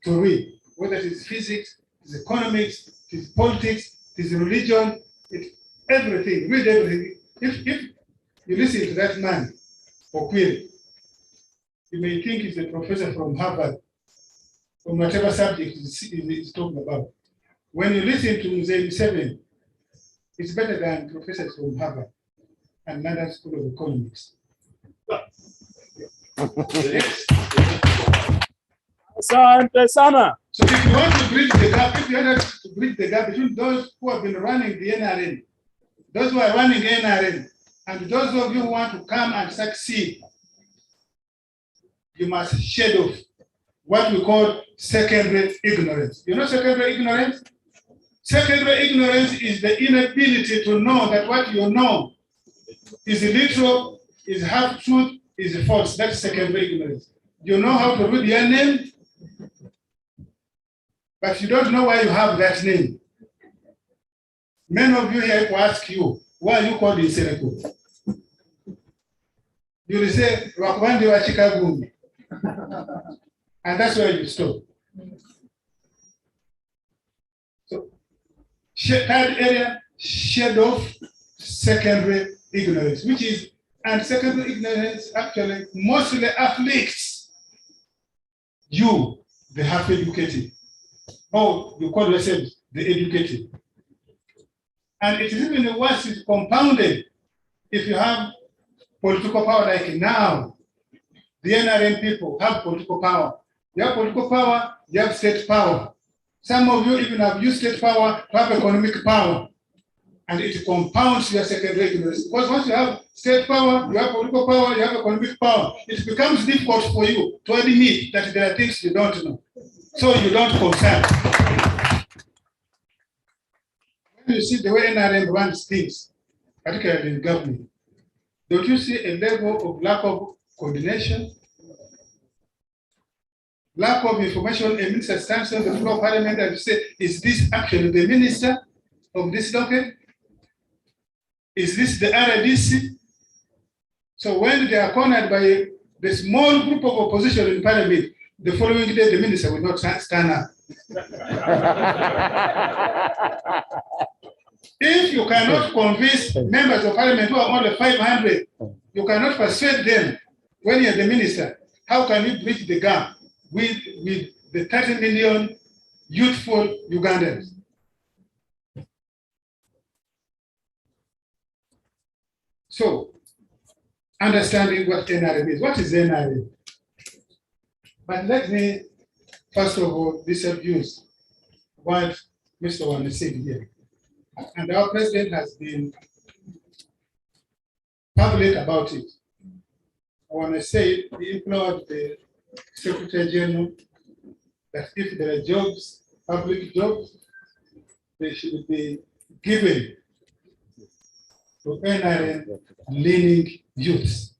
to read, whether it is physics, it is economics, it is politics, it is religion, it's everything, read everything. If you listen to that man, Okure, you may think he's a professor from Harvard, from whatever subject he's talking about. When you listen to Mzee 7, it's better than professors from Harvard. and another school of economics. Asante sana. So if you want to bridge the gap, if you want to bridge the gap between those who have been running the NRM, those who are running NRM, and those of you who want to come and succeed, you must shed off what we call secondary ignorance. You know secondary ignorance? Secondary ignorance is the inability to know that what you know is literal, is half truth, is false. That's secondary ignorance. You know how to read your name, but you don't know why you have that name. Many of you here will ask you, why you called Insereko? You will say, Wakwandi wa Chicago. And that's where you stop. So, third area, shed off secondary ignorance, which is, and secondary ignorance actually mostly afflicts you, the half educated, or you call yourselves the educated. And it is even worse, it's compounded if you have political power like now. The NRM people have political power. You have political power, you have state power. Some of you even have used state power to have economic power. And it compounds your secondary ignorance. Because once you have state power, you have political power, you have economic power, it becomes difficult for you to admit that there are things you don't know. So you don't concern. When you see the way NRM runs things, particularly in government, don't you see a level of lack of coordination? Lack of information. A minister stands on the floor of parliament and say, is this actually the minister of this docket? Is this the RDC? So when they are cornered by the small group of opposition in parliament, the following day the minister will not stand up. If you cannot convince members of parliament who are only 500, you cannot persuade them when you're the minister, how can you bridge the gap with the 30 million youthful Ugandans? So, understanding what NRM is. What is NRM? But let me, first of all, disabuse what Mr. Wan said here. And our president has been public about it. I want to say, he implored the Secretary General that if there are jobs, public jobs, they should be given to NRM leaning youths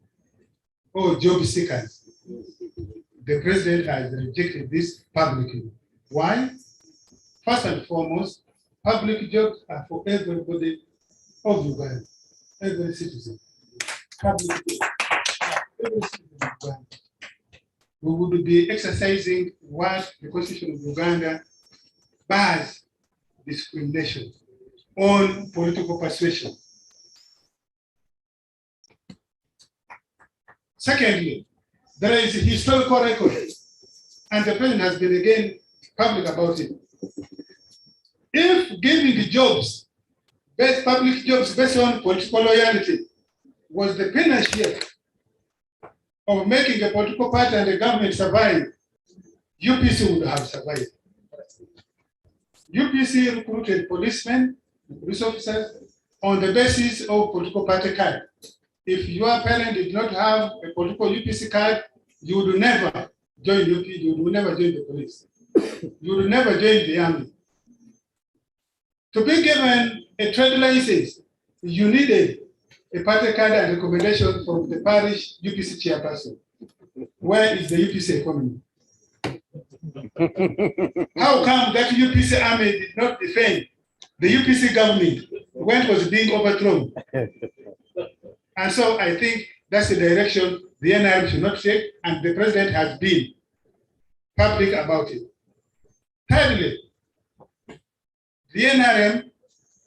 or job seekers. The president has rejected this publicly. Why? First and foremost, public jobs are for everybody of Uganda, every citizen. Public jobs, every citizen of Uganda. We would be exercising what the Constitution of Uganda bars discrimination on political persuasion. Secondly, there is a historical record, and the president has been again public about it. If giving jobs, public jobs based on political loyalty, was the panacea of making a political party and the government survive, UPC would have survived. UPC recruited policemen, police officers, on the basis of political party card. If your parent did not have a political UPC card, you would never join UP, you would never join the police. You would never join the army. To be given a trade license, you needed a party card and recommendation from the parish UPC chairperson. Where is the UPC economy? How come that UPC army did not defend the UPC government when it was being overthrown? And so I think that's the direction the NRM should not take, and the president has been public about it. Thirdly, the NRM,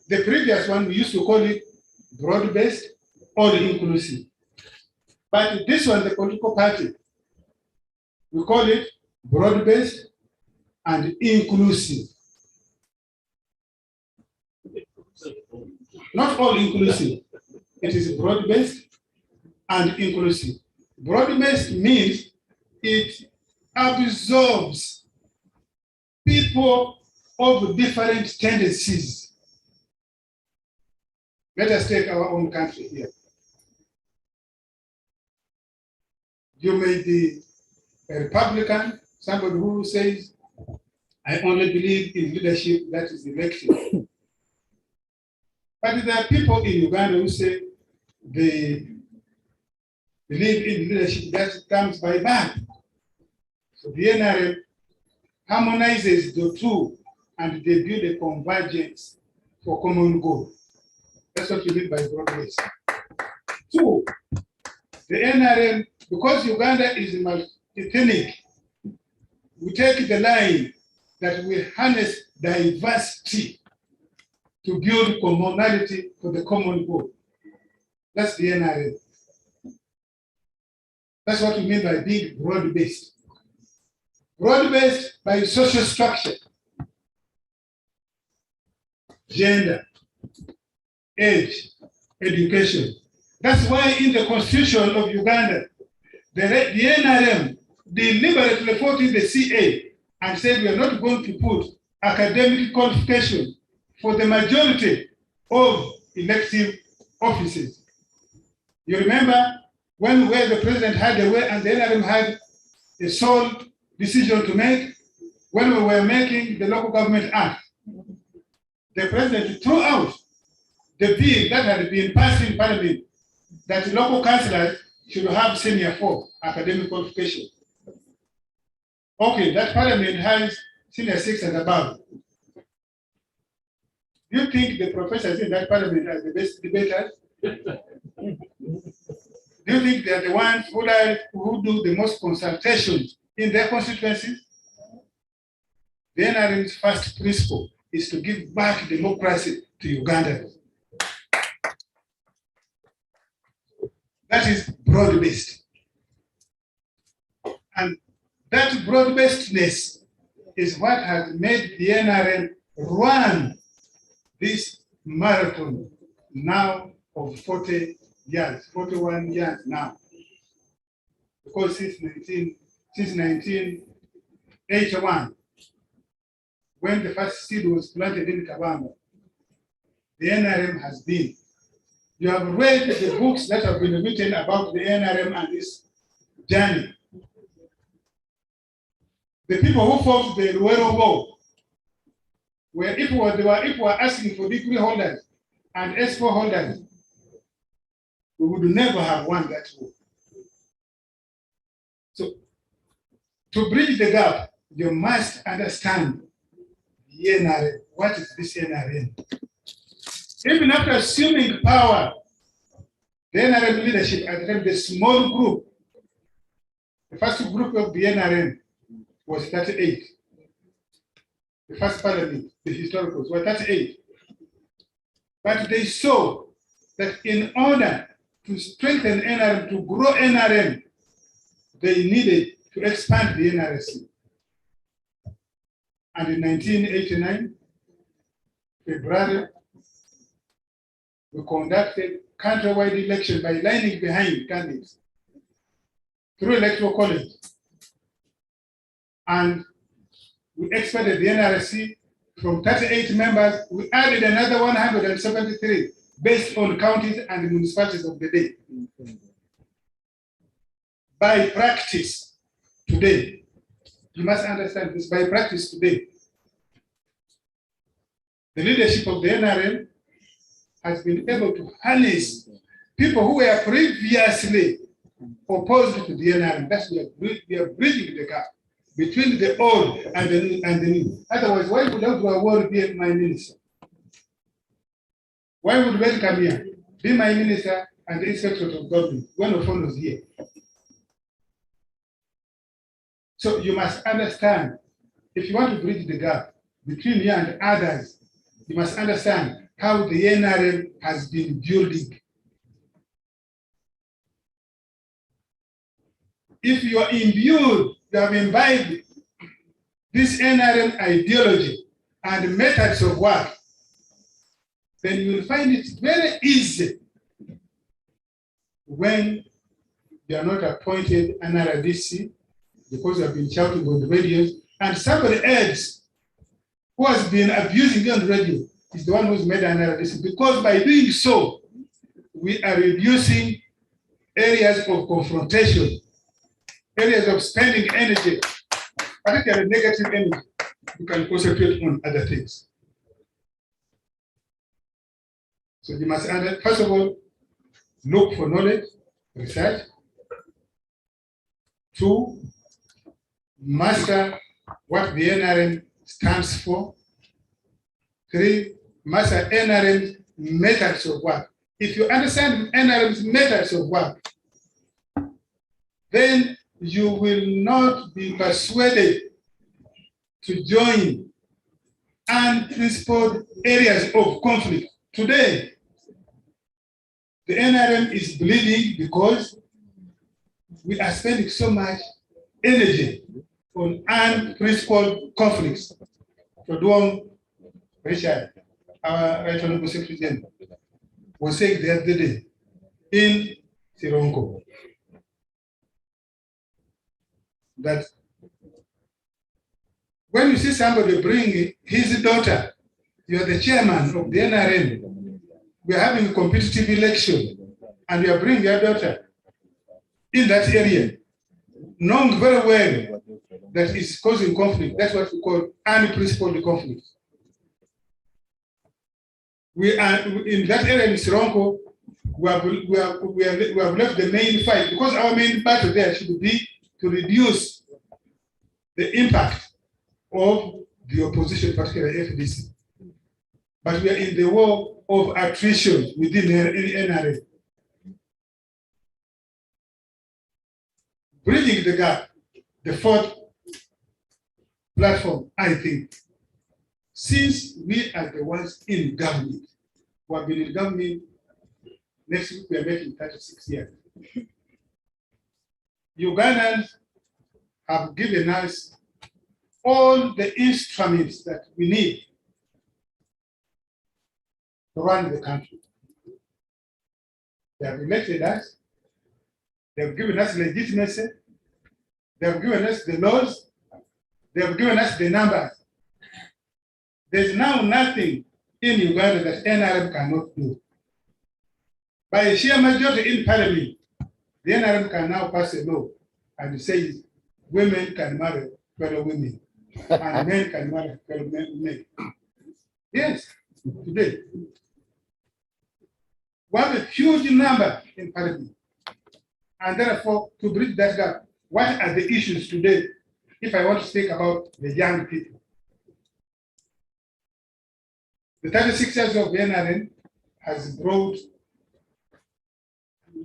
the previous one, we used to call it broad-based or inclusive. But this one, the political party, we call it broad-based and inclusive. Not all inclusive. it is broad-based and inclusive. Broad-based means it absorbs people of different tendencies. Let us take our own country here. You may be a Republican, somebody who says, I only believe in leadership that is elected. But there are people in Uganda who say they believe in leadership that comes by birth. So the NRM harmonizes the two and they build a convergence for common goal. That's what we mean by progress. Two, the NRM, because Uganda is multi-ethnic, we take the line that we harness diversity to build commonality for the common goal. That's the NRM. That's what we mean by being broad-based. Broad-based by social structure, gender, age, education. That's why in the constitution of Uganda, the NRM deliberately fought in the CA and said we are not going to put academic qualification for the majority of elective offices. You remember where the president had a way and the NRM had a sole decision to make? When we were making the Local Government Act, the president threw out the bill that had been passed in Parliament that local councillors should have senior 4 academic qualification. Okay, that Parliament has senior 6 and above. Do you think the professors in that Parliament are the best debaters? Do you think they are the ones who do the most consultations in their constituencies? The NRM's first principle is to give back democracy to Uganda. That is broad-based. And that broad-basedness is what has made the NRM run this marathon now of 40 years, 41 years now. Because since 1981, when the first seed was planted in Kabamba, the NRM has been. You have read the books that have been written about the NRM and this journey. The people who fought the Luero War, where if we were asking for degree holders and S4 holders, we would never have won that war. So, to bridge the gap, you must understand the NRM. What is this NRM? Even after assuming power, the NRM leadership at the time, the small group, the first group of the NRM was 38. The first parliament, the historicals, were 38. But they saw that in order to strengthen NRM, to grow NRM, they needed to expand the NRC. And in 1989, February, we conducted countrywide election by lining behind candidates through electoral college. And we expanded the NRC from 38 members. We added another 173 based on counties and municipalities of the day. By practice today, you must understand this, by practice today, the leadership of the NRM has been able to harness people who were previously opposed to the NRM. That's we are bridging the gap between the old and the new. Otherwise, why would Award be my minister? Why would Ben come here, be my minister and the inspector of government when Ofon was here? So you must understand, if you want to bridge the gap between you and others, you must understand how the NRM has been building. If you are imbued, you have imbibed this NRM ideology and methods of work, then you will find it very easy when you are not appointed NRDC because you have been shouting on the radios, and somebody else who has been abusing you on the radio is the one who's made NRDC, because by doing so, we are reducing areas of confrontation, areas of spending energy, particularly negative energy. You can concentrate on other things. So you must, first of all, look for knowledge, research. 2, master what the NRM stands for. 3, master NRM's methods of work. If you understand NRM's methods of work, then you will not be persuaded to join unprincipled areas of conflict. Today, the NRM is bleeding because we are spending so much energy on unprincipled conflicts. So Duong Richard, our Right Honorable Secretary General, was saying the other day in Sironko that when you see somebody bring his daughter, you are the chairman of the NRM, we are having a competitive election, and you are bringing your daughter in that area, knowing very well that it's causing conflict. That's what we call unprincipled conflict. We are in that area in Sironko, we have left the main fight, because our main battle there should be to reduce the impact of the opposition, particularly FDC. But we are in the war of attrition within the NRM. Bridging the gap, the 4th platform, I think, since we are the ones in government, who have been in government, next week we are making 36 years. Ugandans have given us all the instruments that we need to run the country. They have elected us, they have given us legitimacy, they have given us the laws, they have given us the numbers. There's now nothing in Uganda that NRM cannot do. By a sheer majority in parliament, the NRM can now pass a law and say women can marry fellow women and men can marry fellow men. Yes, today. We have a huge number in parliament. And therefore, to bridge that gap, what are the issues today if I want to speak about the young people? The 36 years of the NRM has brought a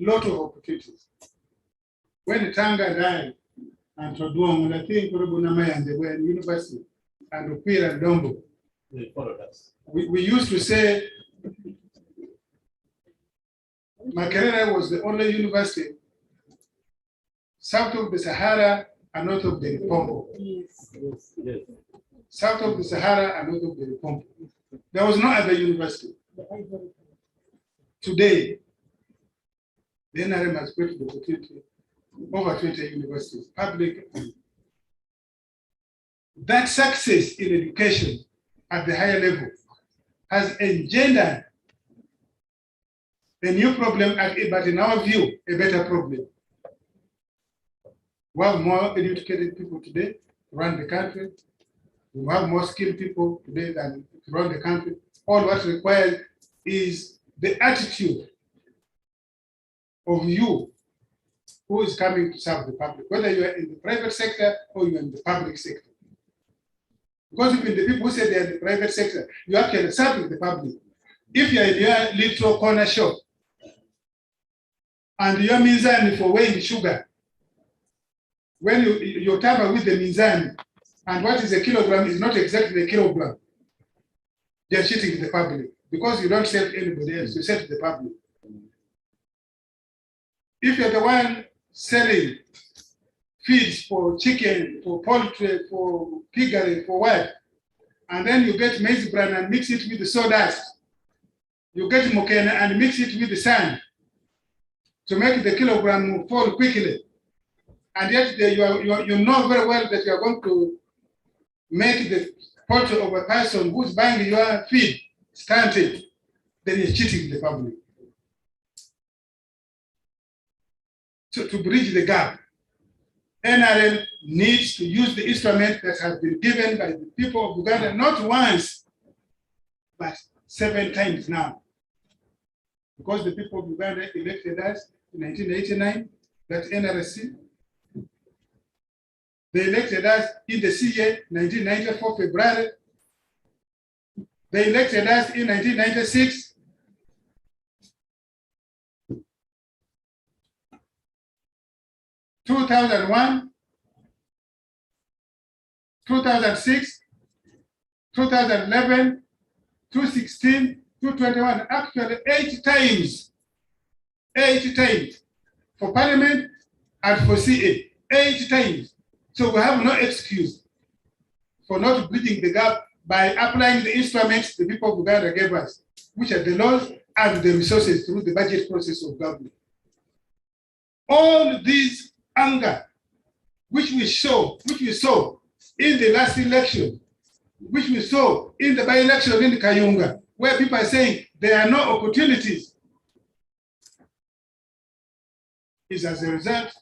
lot of opportunities. When Tanga died, and Toduong, I think and they were in university, and Upira and Dombo, they followed us. We used to say Makerere was the only university south of the Sahara and north of the Congo. Yes. South of the Sahara and north of the Congo. There was no other university. Today, the NRM has created the opportunity over 20 universities, public. That success in education at the higher level has engendered a new problem, but in our view, a better problem. We have more educated people today to run the country. We have more skilled people today than to run the country. All what's required is the attitude of you who is coming to serve the public, whether you are in the private sector or you are in the public sector. Because even the people who say they are in the private sector, you are actually serving the public. If you are in your little corner shop and your mizan for weighing sugar, when you tamper with the mizan and what is a kilogram is not exactly a kilogram, they are cheating the public because you don't sell to anybody else, you sell to the public. If you're the one selling feeds for chicken, for poultry, for piggery, for what, and then you get maize bran and mix it with the sawdust, you get mokena and mix it with the sand, to make the kilogram fall quickly. And yet you know very well that you are going to make the poultry of a person who's buying your feed stunted, then you're cheating the public. So to bridge the gap, NRM needs to use the instrument that has been given by the people of Uganda, not once, but 7 times now. Because the people of Uganda elected us in 1989, that's NRC. They elected us in the CA 1994 February. They elected us in 1996. (2001), 2006, 2011, 2016, 2021, actually 8 times. 8 times for Parliament and for CA, 8 times. So we have no excuse for not bridging the gap by applying the instruments the people of Uganda gave us, which are the laws and the resources through the budget process of government. All these anger, which we saw in the last election, which we saw in the by-election in Kayunga, where people are saying there are no opportunities, is as a result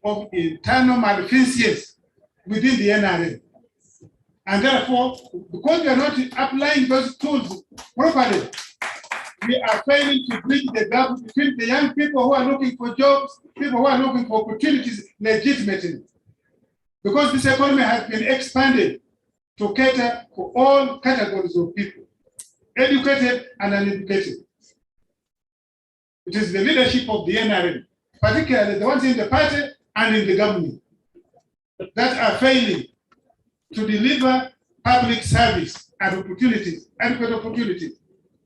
of internal malfeasance within the NRM. And therefore, because we are not applying those tools properly, we are failing to bridge the gap between the young people who are looking for jobs, people who are looking for opportunities legitimately. Because this economy has been expanded to cater for all categories of people, educated and uneducated. It is the leadership of the NRM, particularly the ones in the party and in the government, that are failing to deliver public service and opportunities, adequate opportunities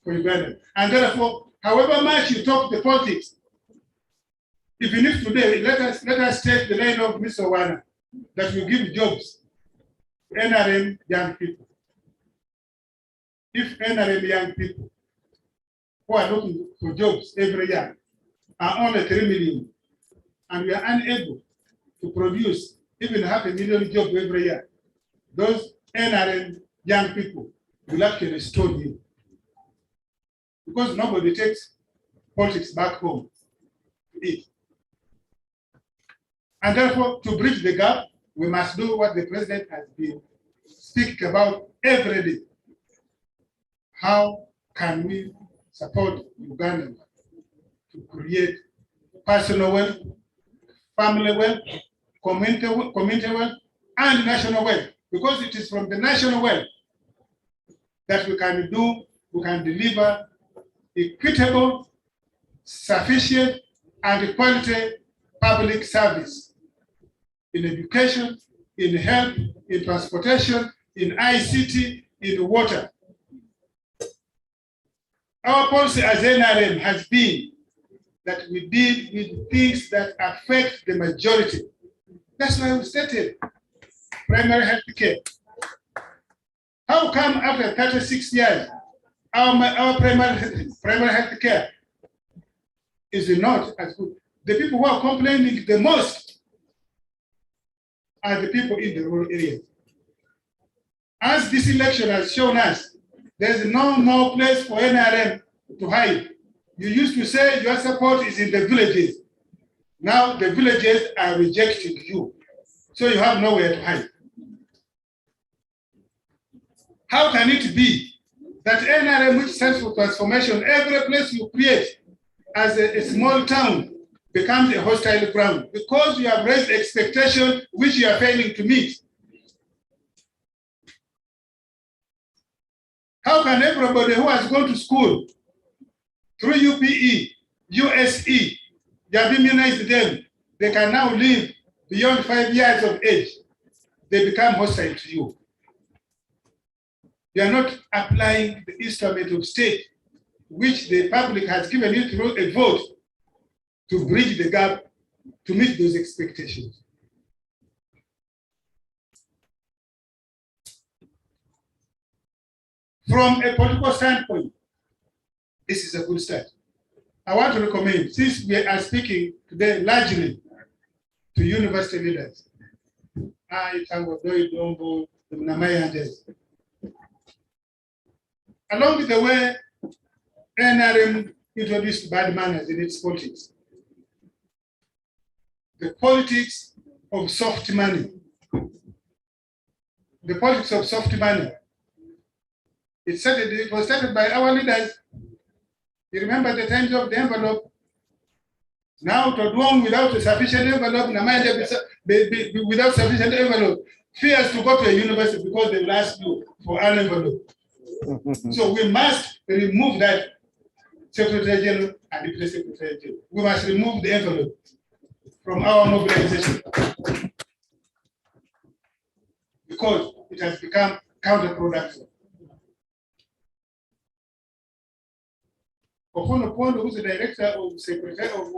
for Uganda. And therefore, however much you talk the politics, even if today, let us take the line of Mr. Wana, that will give jobs to NRM young people. If NRM young people who are looking for jobs every year are only 3 million, and we are unable to produce even 500,000 jobs every year, those NRM young people will actually stone you. Because nobody takes politics back home to eat. And therefore, to bridge the gap, we must do what the president has been speaking about every day. How can we support Uganda to create personal wealth, family wealth, community wealth, and national wealth? Because it is from the national wealth that we can deliver equitable, sufficient, and quality public service in education, in health, in transportation, in ICT, in water. Our policy as NRM has been that we deal with things that affect the majority. That's why we stated primary health care. How come after 36 years, our primary health care is not as good? The people who are complaining the most are the people in the rural areas. As this election has shown us, there's no more place for NRM to hide. You used to say your support is in the villages. Now the villages are rejecting you. So you have nowhere to hide. How can it be that NRM, which stands for transformation, every place you create as a small town becomes a hostile ground because you have raised expectations which you are failing to meet? How can everybody who has gone to school through UPE, USE, you have immunized them, they can now live beyond 5 years of age, they become hostile to you? You are not applying the instrument of state, which the public has given you through a vote, to bridge the gap, to meet those expectations. From a political standpoint, this is a good start. I want to recommend, since we are speaking today largely to university leaders, along with the way NRM introduced bad manners in its politics, the politics of soft money, the politics of soft money. It was started by our leaders. You remember the times of the envelope. Now to do without a sufficient envelope, without sufficient envelope, fears to go to a university because they will ask you for an envelope. So we must remove that Secretary General and Deputy Secretary General. We must remove the envelope from our mobilization because it has become counterproductive. Opono, who's the director of Secretary of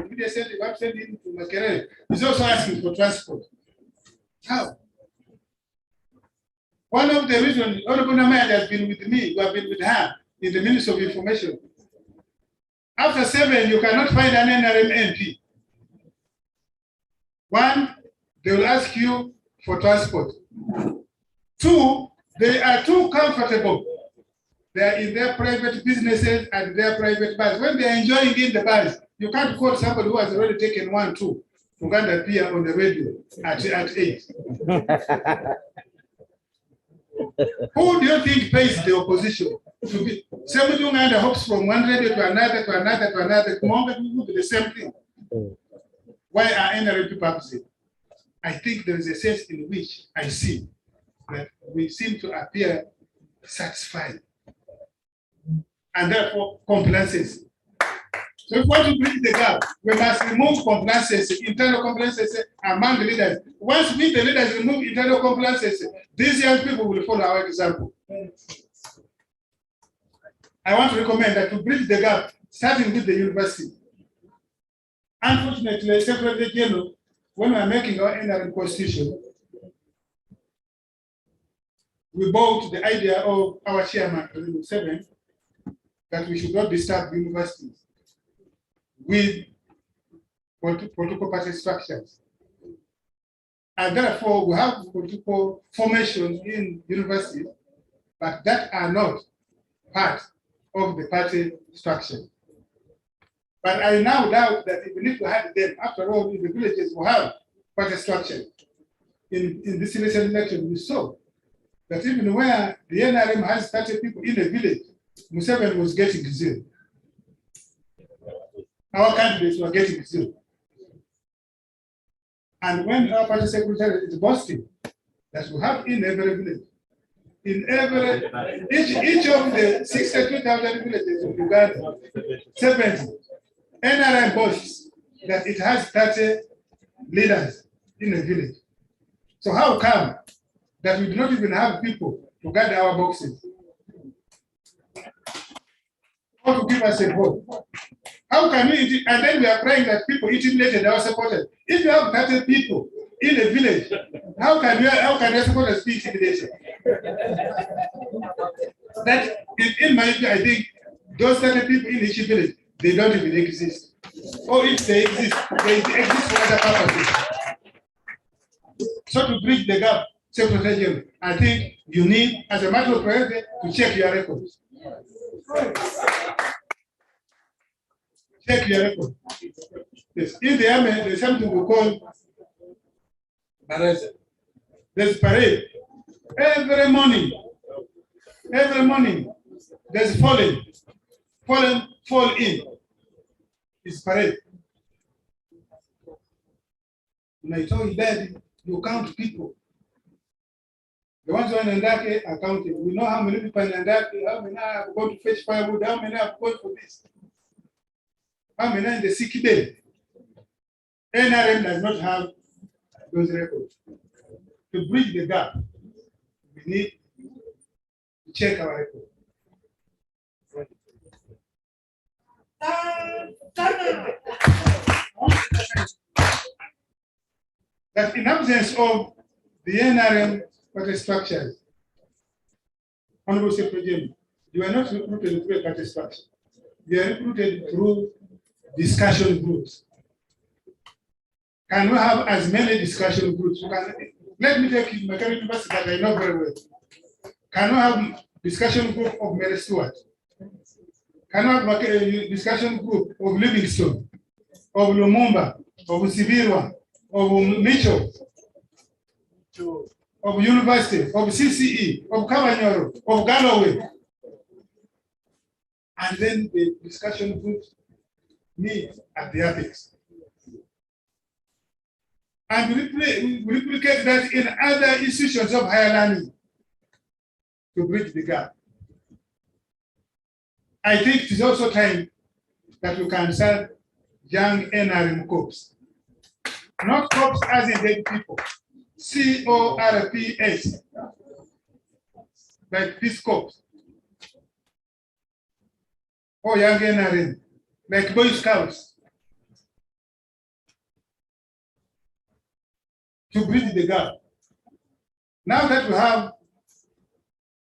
Media Center, I've sent him to Makerere, is also asking for transport. How? One of the reasons Honorable Namaya has been with me, we have been with her in the Ministry of Information. After 7, you cannot find an NRM MP. One, they will ask you for transport. 2, they are too comfortable. They are in their private businesses and their private bars. When they are enjoying in the bars, you can't quote somebody who has already taken 1, 2 to go and appear on the radio at 8. Who do you think pays the opposition? To be somebody who hops from one radio to another, to another, to another. It will be the same thing. Why are NRM people upset? I think there is a sense in which I see that we seem to appear satisfied and therefore complacency. So if we want to bridge the gap, we must remove complacency, internal complacency among the leaders. Once we, the leaders, remove internal complacency, these young people will follow our example. I want to recommend that to bridge the gap, starting with the university. Unfortunately, Secretary General, when we are making our NRM constitution, we bought the idea of our chairman, President 7, that we should not disturb universities with political party structures. And therefore, we have political formations in universities, but that are not part of the party structure. But I now doubt that even if we had them, after all, in the villages we have party structure. In this recent election, we saw that even where the NRM has 30 people in a village, Museveni was getting 0. Our candidates were getting 0. And when our party secretary is boasting that we have in every village, in every, each of the 62,000 villages of Uganda, 70, NRM boasts that it has 30 leaders in a village. So how come that we do not even have people to guard our boxes? Or to give us a vote? How can we, and then we are praying that people intimidated our supporters. If you have 30 people in a village, how can your supporters be intimidated? That, in my view, I think those 30 people in each village, they don't even exist. Or if they exist for other purposes. So to bridge the gap, Secretary General, I think you need, as a matter of priority, to check your records. Check your record. Yes. In the army, there's something we call Baraza. There's parade. Every morning, there's fall in. It's parade. When I told you that, you count people. The ones who are in Ndake are counted. We know how many people in Ndake, how many are going to fetch firewood, how many are going for this. How many are in the sick day? NRM does not have those records. To bridge the gap, we need to check our record. That in absence of the NRM party structures, Honorable Secretary General, you are not recruited through a party structure. they are recruited through discussion groups. Can we have as many discussion groups? Let me take Macquarie University that I know very well. Can we have discussion group of Mary Stewart? Can we have a discussion group of Livingstone, of Lumumba, of Sibirwa, of Mitchell, of University, of CCE, of Kabanyoro, of Galloway? And then the discussion groups meet at the apex. And we replicate that in other institutions of higher learning to bridge the gap. I think it is also time that we can start young NRM corps. Not corps as in dead people, CORPS, like Peace Corps, or young NRM, like Boy Scouts, to bridge the gap. Now that we have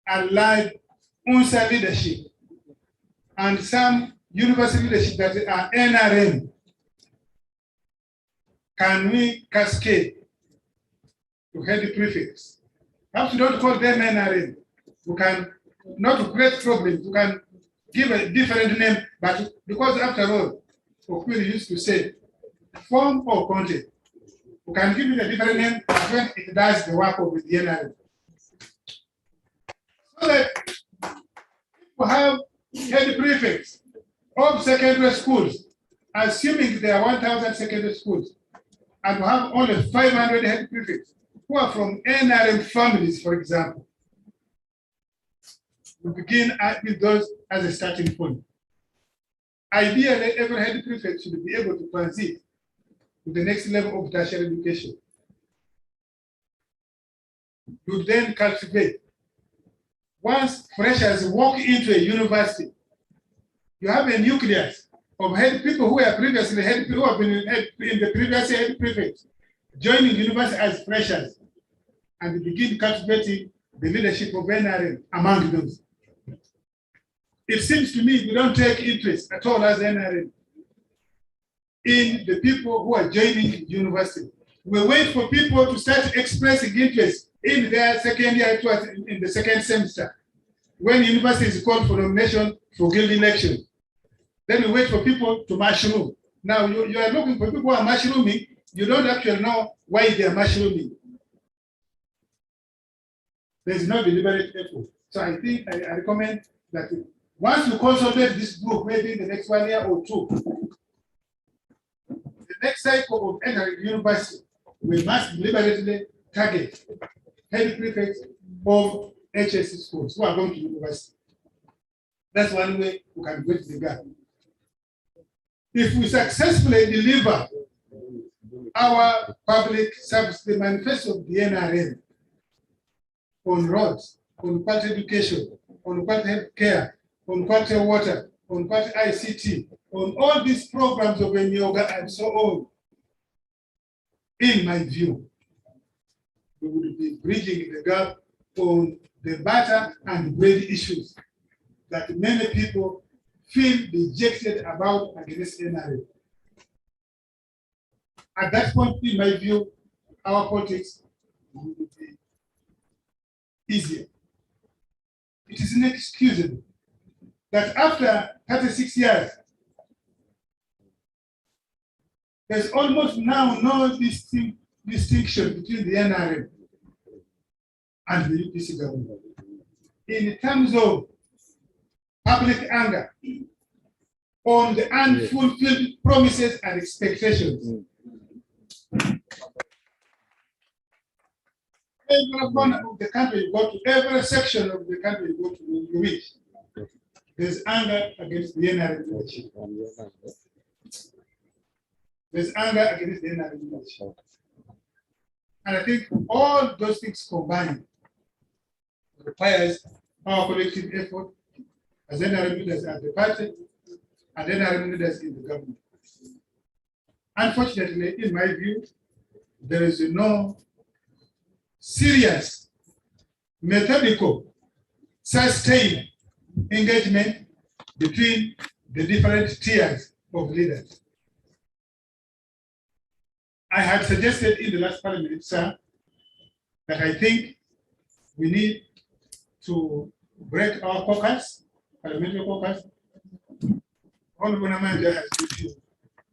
allied UNSA leadership and some university leadership that are NRM, can we cascade to head prefects? Perhaps we don't call them NRM. We can not create problems. We can give a different name, but because after all, Okwiri used to say, form or content. We can give it a different name when it does the work of the NRM. So that we have head prefects of secondary schools, assuming there are 1,000 secondary schools, and we have only 500 head prefects who are from NRM families, for example. We begin with those as a starting point. Ideally, every head prefect should be able to transit to the next level of tertiary education. You then cultivate. Once freshers walk into a university, you have a nucleus of head people who are previously head, who have been in the previous head prefects, joining university as freshers, and begin cultivating the leadership of NRM among them. It seems to me we don't take interest at all as NRM in the people who are joining university. We wait for people to start expressing interest in their second year, in the second semester, when university is called for nomination for guild election. Then we wait for people to mushroom. Now you are looking for people who are mushrooming. You don't actually know why they are mushrooming. There's no deliberate effort. So I think I recommend that once we consolidate this group, maybe in the next 1 year or two, the next cycle of entering university, we must deliberately target head prefects of HSC schools who are going to university. That's one way we can bridge the gap. If we successfully deliver our public service, the manifesto of the NRM on roads, on quality education, on quality health care, on quality water, on quality ICT, on all these programs of Enyoga and so on, in my view, we will be bridging the gap on the matter and grade issues that many people feel dejected about against NRM. At that point, in my view, our politics will be easier. It is inexcusable that after 36 years, there's almost now no distinction between the NRM and the UPC government in terms of public anger on the unfulfilled promises and expectations. Every corner of the country you go to, every section of the country you go to, you reach, there's anger against the NRM leadership. There's anger against the NRM leadership. And I think all those things combined requires our collective effort as NRM leaders at the party and NRM leaders in the government. Unfortunately, in my view, there is no serious, methodical, sustained engagement between the different tiers of leaders. I had suggested in the last parliament, sir, that I think we need to break our caucus, parliamentary caucus. Honorable Namanja has been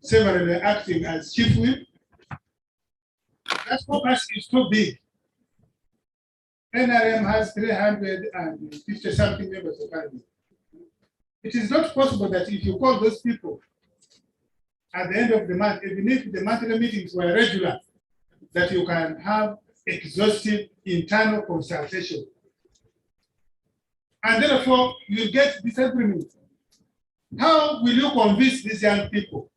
severally acting as chief whip. That caucus is too big. NRM has 350 something members of parliament. It is not possible that if you call those people at the end of the month, even if the monthly meetings were regular, that you can have exhaustive internal consultation. And therefore, you get disagreement. How will you convince these young people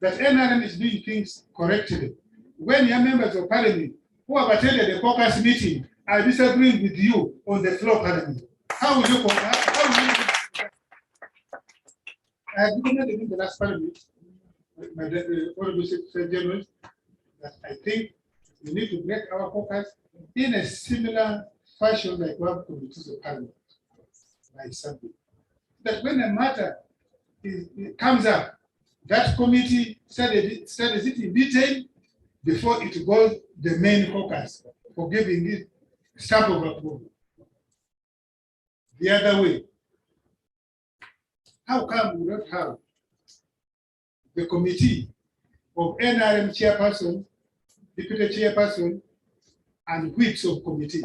that NRM is doing things correctly when your members of parliament who have attended the caucus meeting are disagreeing with you on the floor parliament? How will you I have given in the last parliament, my Honorable Secretary General, that I think we need to break our caucus in a similar fashion like we have committees of parliament, like something. That when a matter it comes up, that committee studies it in detail before it goes the main caucus for giving it stamp of approval. The other way, how come we don't have the committee of NRM chairperson, deputy chairperson, and whips of committee?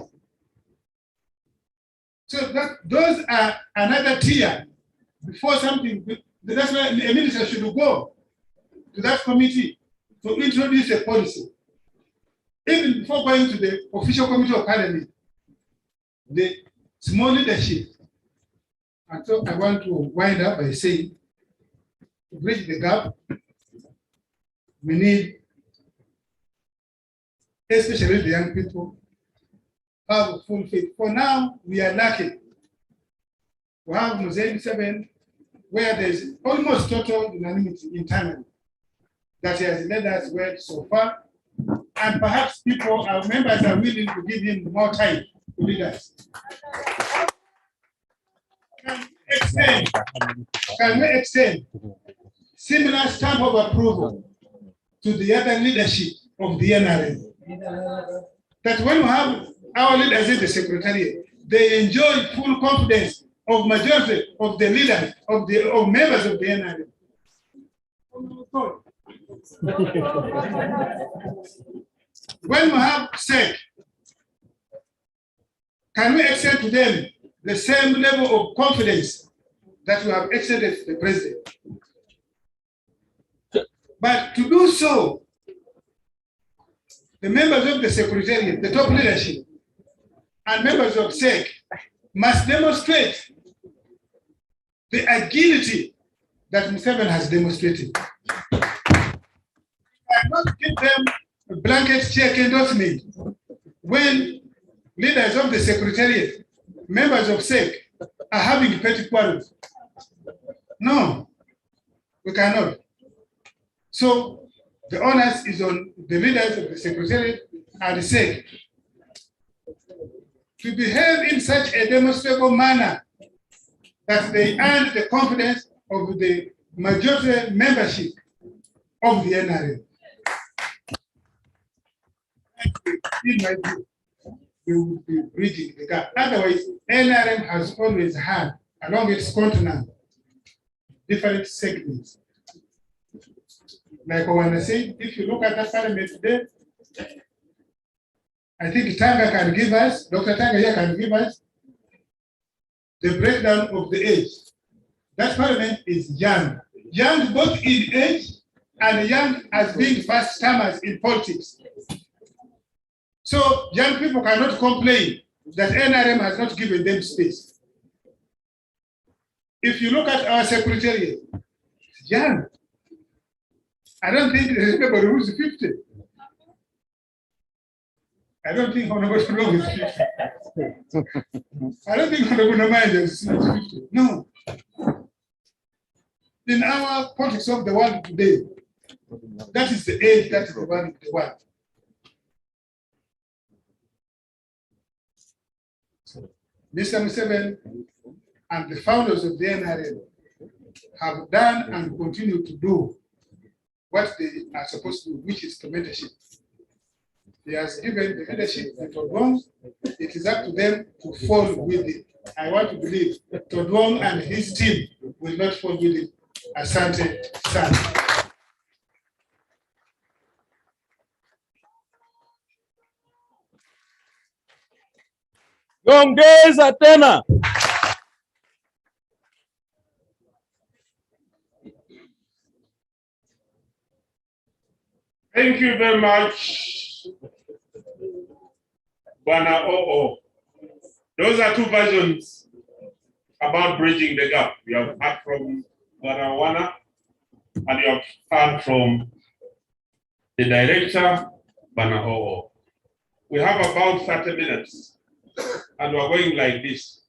So that those are another tier before something. That's why a minister should go to that committee to introduce a policy. Even before going to the official committee of parliament, the small leadership. And so I want to wind up by saying, to bridge the gap, we need, especially the young people, have full faith. For now, we are lucky. We have Mosaic 7, where there is almost total unanimity internally that he has led us well so far. And perhaps people, our members are willing to give him more time to lead us. Can we extend similar stamp of approval to the other leadership of the NRM? That when we have our leaders in the secretariat, they enjoy full confidence of majority of the leaders of members of the NRM. When we have SEC, can we extend to them the same level of confidence that we have extended to the president? But to do so, the members of the secretariat, the top leadership, and members of SEC must demonstrate the agility that Museveni has demonstrated. And not give them a blanket check endorsement when leaders of the secretariat, members of SEC, are having petty quarrels. No, we cannot. So the onus is on the leaders of the secretariat and the SEC to behave in such a demonstrable manner that they earn the confidence of the majority membership of the NRM. In my view, we will be bridging the gap. Otherwise, NRM has always had, along its continent, different segments. Like I want to say, if you look at that parliament today, I think Tanga can give us, Dr. Tanga here can give us the breakdown of the age. That parliament is young. Young both in age and young as being first timers in politics. So young people cannot complain that NRM has not given them space. If you look at our secretariat, it's young. I don't think there's anybody who's 50. I don't think Honorable Long is 50. I don't think Honorable Namanja is 50. No. In our politics of the world today, that is the age, that is the one of the world. So, Mr. Museveni and the founders of the NRM have done and continue to do what they are supposed to do, which is the mentorship. He has given the leadership to Todwong. It is up to them to fall with it. I want to believe Todwong and his team will not fall with it. Asante sana. Ongeza tena. Thank you very much, Bwana Oo. Those are two versions about bridging the gap. We have heard from Bwana Wana, and you have heard from the director, Bwana Oo. We have about 30 minutes, and we're going like this.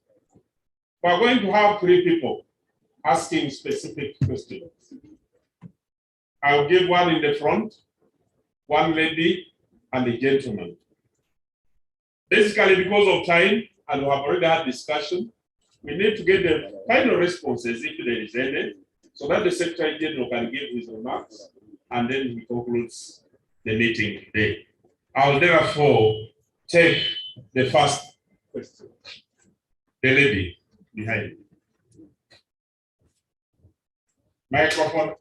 We're going to have 3 people asking specific questions. I'll give one in the front, one lady, and a gentleman. Basically, because of time, and we have already had discussion, we need to get the final responses if there is any, so that the Secretary General can give his remarks, and then he concludes the meeting today. I'll therefore take the first question. The lady behind you. Microphone.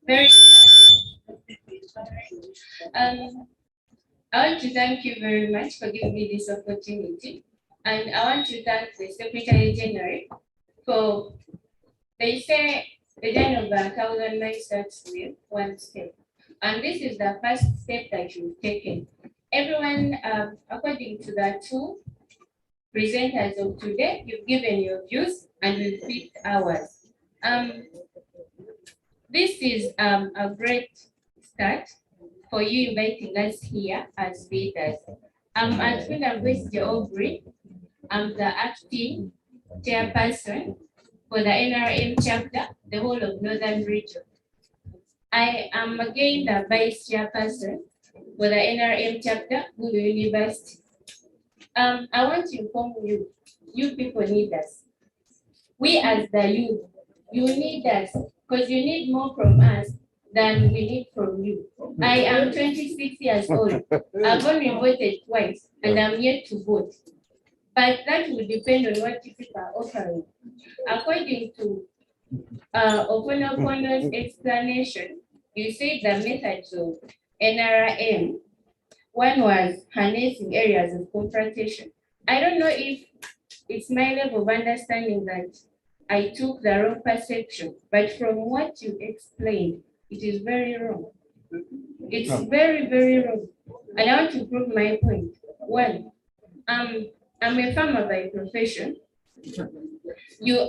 Very. I want to thank you very much for giving me this opportunity. And I want to thank the Secretary General for, they say, the journey of 1,000 miles starts with one step. And this is the first step that you've taken. Everyone, according to the 2 presenters of today, you've given your views and we've picked ours. This is a great start for you inviting us here as leaders. I'm Antonia Gwesje Aubrey. I'm the acting chairperson for the NRM chapter, the whole of Northern Region. I am again the vice chairperson for the NRM chapter, Gulu University. I want to inform you, you people need us. We as the youth, you need us because you need more from us than we need from you. I am 26 years old. I've only voted twice and I'm yet to vote. But that will depend on what people are offering. According to Oponopono's explanation, you said the methods of NRM, one was harnessing areas of confrontation. I don't know if it's my level of understanding that I took the wrong perception, but from what you explained, it is very wrong. It's very, very wrong. And I want to prove my point. One, I'm a farmer by profession.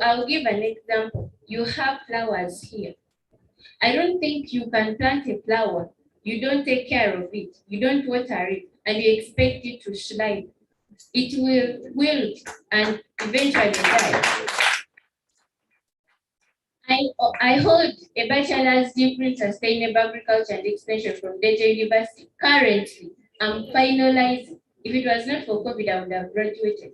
I'll give an example. You have flowers here. I don't think you can plant a flower, you don't take care of it, you don't water it, and you expect it to slide. It will wilt and eventually die. I hold a bachelor's degree in sustainable agriculture and extension from Deja University. Currently, I'm finalizing. If it was not for COVID, I would have graduated.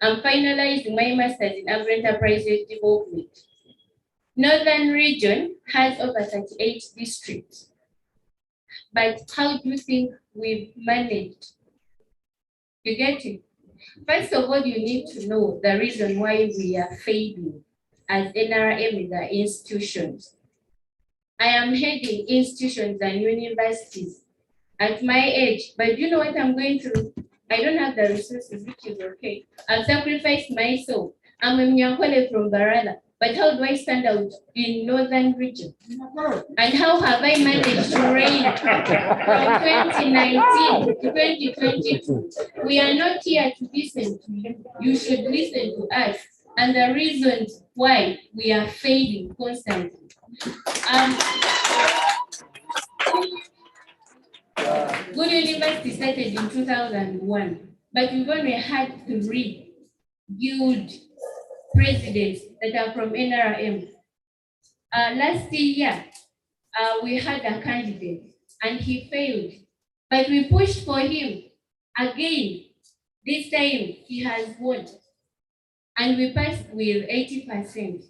I'm finalizing my master's in agro-enterprises development. Northern region has over 38 districts. But how do you think we've managed? You get it? First of all, you need to know the reason why we are failing as NRM in the institutions. I am heading institutions and universities at my age, but you know what I'm going through? I don't have the resources, which is okay. I've sacrificed myself. I'm a Mnyankole from Barada, but how do I stand out in Northern region? And how have I managed to reign from 2019 to 2022? We are not here to listen to you. You should listen to us and the reasons why we are failing constantly. Good University started in 2001, but we've only had 3 guild presidents that are from NRM. Last year, we had a candidate and he failed. But we pushed for him again. This time he has won. And we passed with 80%.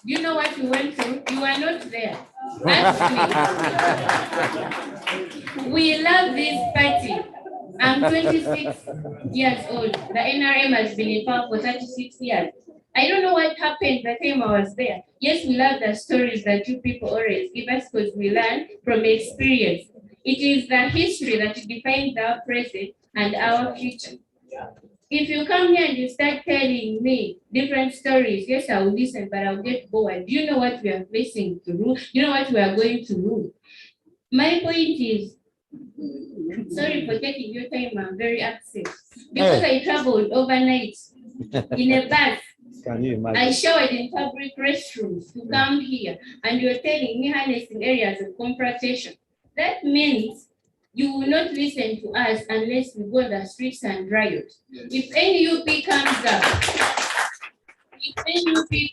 Do you know what we went through? You were not there. Ask me. We love this party. I'm 26 years old. The NRM has been in power for 36 years. I don't know what happened the time I was there. Yes, we love the stories that you people always give us because we learn from experience. It is the history that defines our present and our future. If you come here and you start telling me different stories, yes, I will listen, but I'll get bored. Do you know what we are facing through? You know what we are going through? My point is, sorry for taking your time, I'm very upset. Because I traveled overnight in a bus. Can you imagine? I showered in public restrooms to come here, and you're telling me harnessing areas of confrontation. That means you will not listen to us unless we go on the streets and riot. Yes. If NUP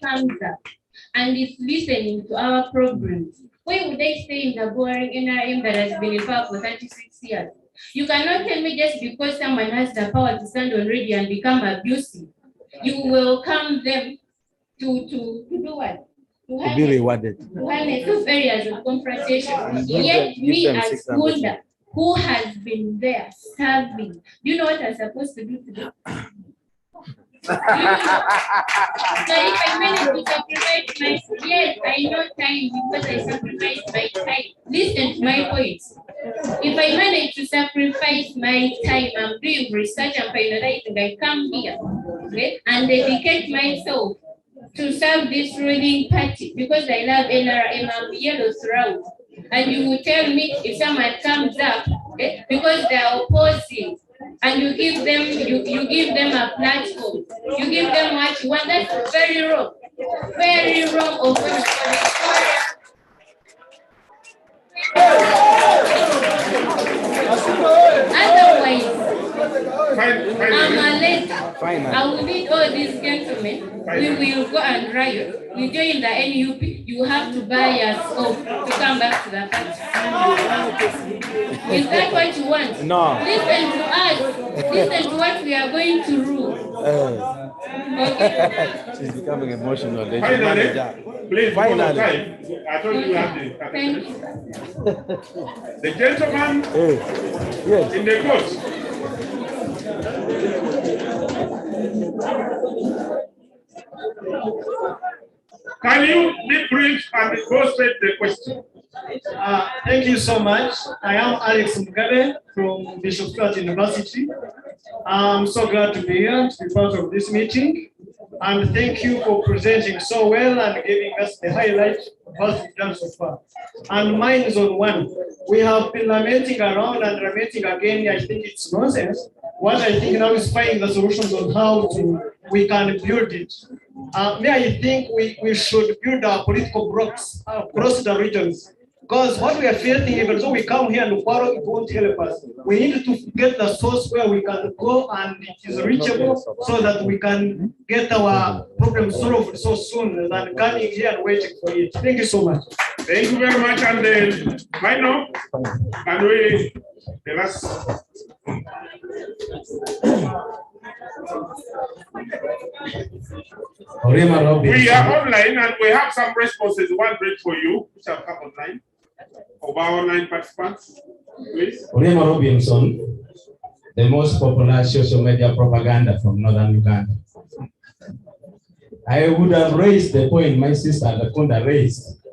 comes up and is listening to our programs, why would I stay in the boring NRM that has been in power for 36 years? You cannot tell me just because someone has the power to stand on radio and become abusive, you will come them to do what? To be rewarded. To harness those areas of confrontation. Yet me as Kunda, who has been there serving, do you know what I'm supposed to do today? So if I manage to sacrifice my, yes, I know time because I sacrifice my time. Listen to my points. If I manage to sacrifice my time, I'm doing research and finalizing, I come here, okay, and dedicate myself to serve this ruling party because I love NRM, I'm yellow throughout. And you will tell me if someone comes up, okay, because they are opposing, and you give them a platform, you give them what you want. That's very wrong. Very wrong offense. Otherwise, I'm alert. I will lead all these gentlemen. We will go and riot. We join the NUP. You have to buy us off to come back to the country. Is that what you want? No. Listen to us. Listen to what we are going to rule. Okay. She's becoming emotional. Finally, please, finally. I told you have the. Thank you. The gentleman yes. In the court. Can you be brief and go straight to the question? Thank you so much. I am Alex Mugabe from Bishop Stuart University. I'm so glad to be here to be part of this meeting. And thank you for presenting so well and giving us the highlight of what we've done so far. And mine is on one. We have been lamenting around and lamenting again. I think it's nonsense. What I think now is finding the solutions on how we can build it. I think we should build our political blocks across the regions. Because what we are facing, even though we come here and quarrel, it won't help us. We need to get the source where we can go and it is reachable so that we can get our problem solved so soon than coming here and waiting for it. Thank you so much. Thank you very much. And right now, can we tell us? We are online and we have some responses. One break for you, which have come online. Of our online participants, please. Orema Robinson, the most popular social media propaganda from northern Uganda. I would have raised the point my sister Lakunda raised,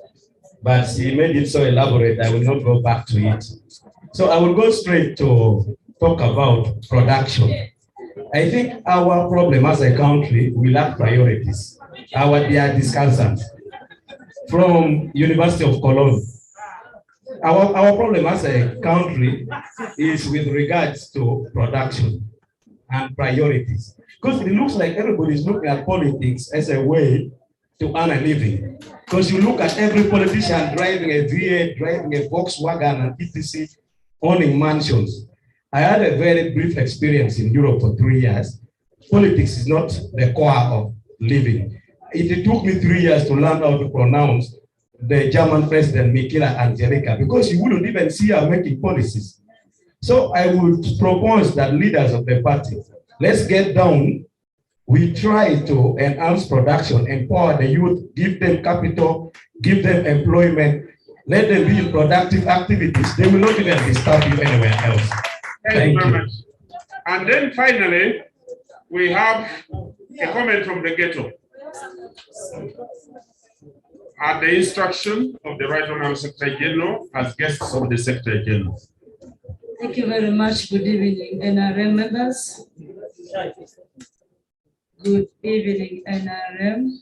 but she made it so elaborate, I will not go back to it. So I will go straight to talk about production. I think our problem as a country, we lack priorities. They are discussants. From University of Cologne, our problem as a country is with regards to production and priorities. Because it looks like everybody is looking at politics as a way to earn a living. Because you look at every politician driving a V8, driving a Volkswagen and etc., owning mansions. I had a very brief experience in Europe for 3 years. Politics is not the core of living. It took me 3 years to learn how to pronounce the German president, Mikila Angelica, because you wouldn't even see her making policies. So I would propose that leaders of the party, let's get down. We try to enhance production, empower the youth, give them capital, give them employment, let them be in productive activities. They will not even disturb you anywhere else. Thank you very much. And then finally, we have a comment from the ghetto. At the instruction of the Right Honorable Secretary General, as guests of the Secretary General. Thank you very much. Good evening, NRM members. Good evening, NRM.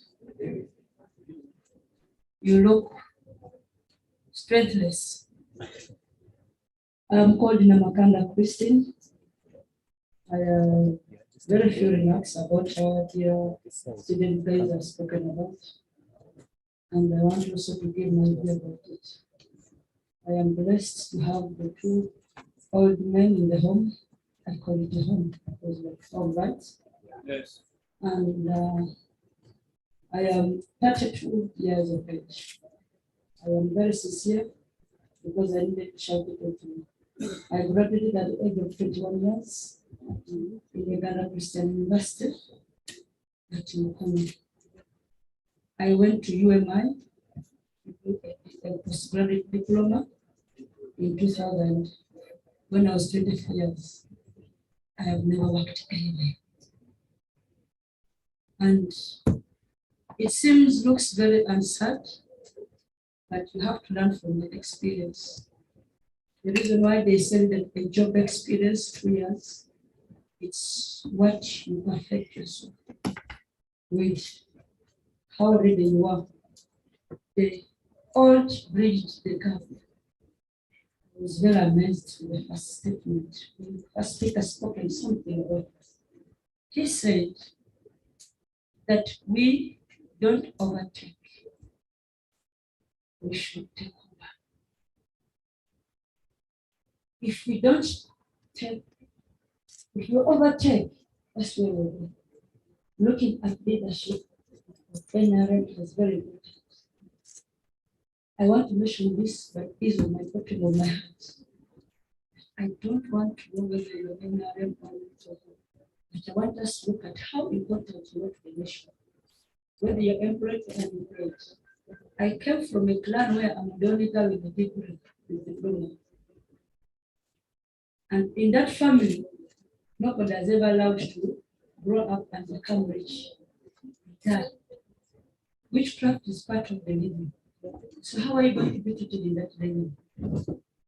You look strengthless. I'm called Namakanda Christine. I have very few remarks about what your student guys have spoken about. And I want also to give my view about it. I am blessed to have the two old men in the home. I call it a home because we're all right. Yes. And I am 32 years of age. I am very sincere because I needed to shout it out to me. I graduated at the age of 21 years in the Ghana Christian University at Mukono. I went to UMI, a postgraduate diploma in 2000. When I was 24 years, I have never worked anywhere. And it looks very unsad, but you have to learn from the experience. The reason why they say that a job experience 2 years, it's what you perfect yourself with. How ready you are. The old bridged the gap. I was very amazed with the first statement. The first speaker spoke something about this. He said that we don't overtake. We should take over. If we don't take, if you overtake, that's where we're going. Looking at leadership, NRM is very important. I want to mention this, but it's on my bottom of my heart. I don't want to know whether you're NRM or not, but I want us to look at how important you are to the nation, whether you're employed or unemployed. I came from a clan where I'm the only girl with a degree, with the diploma. And in that family, nobody has ever allowed to grow up and become rich. That witchcraft is part of the living. So how are you going to be treated in that living?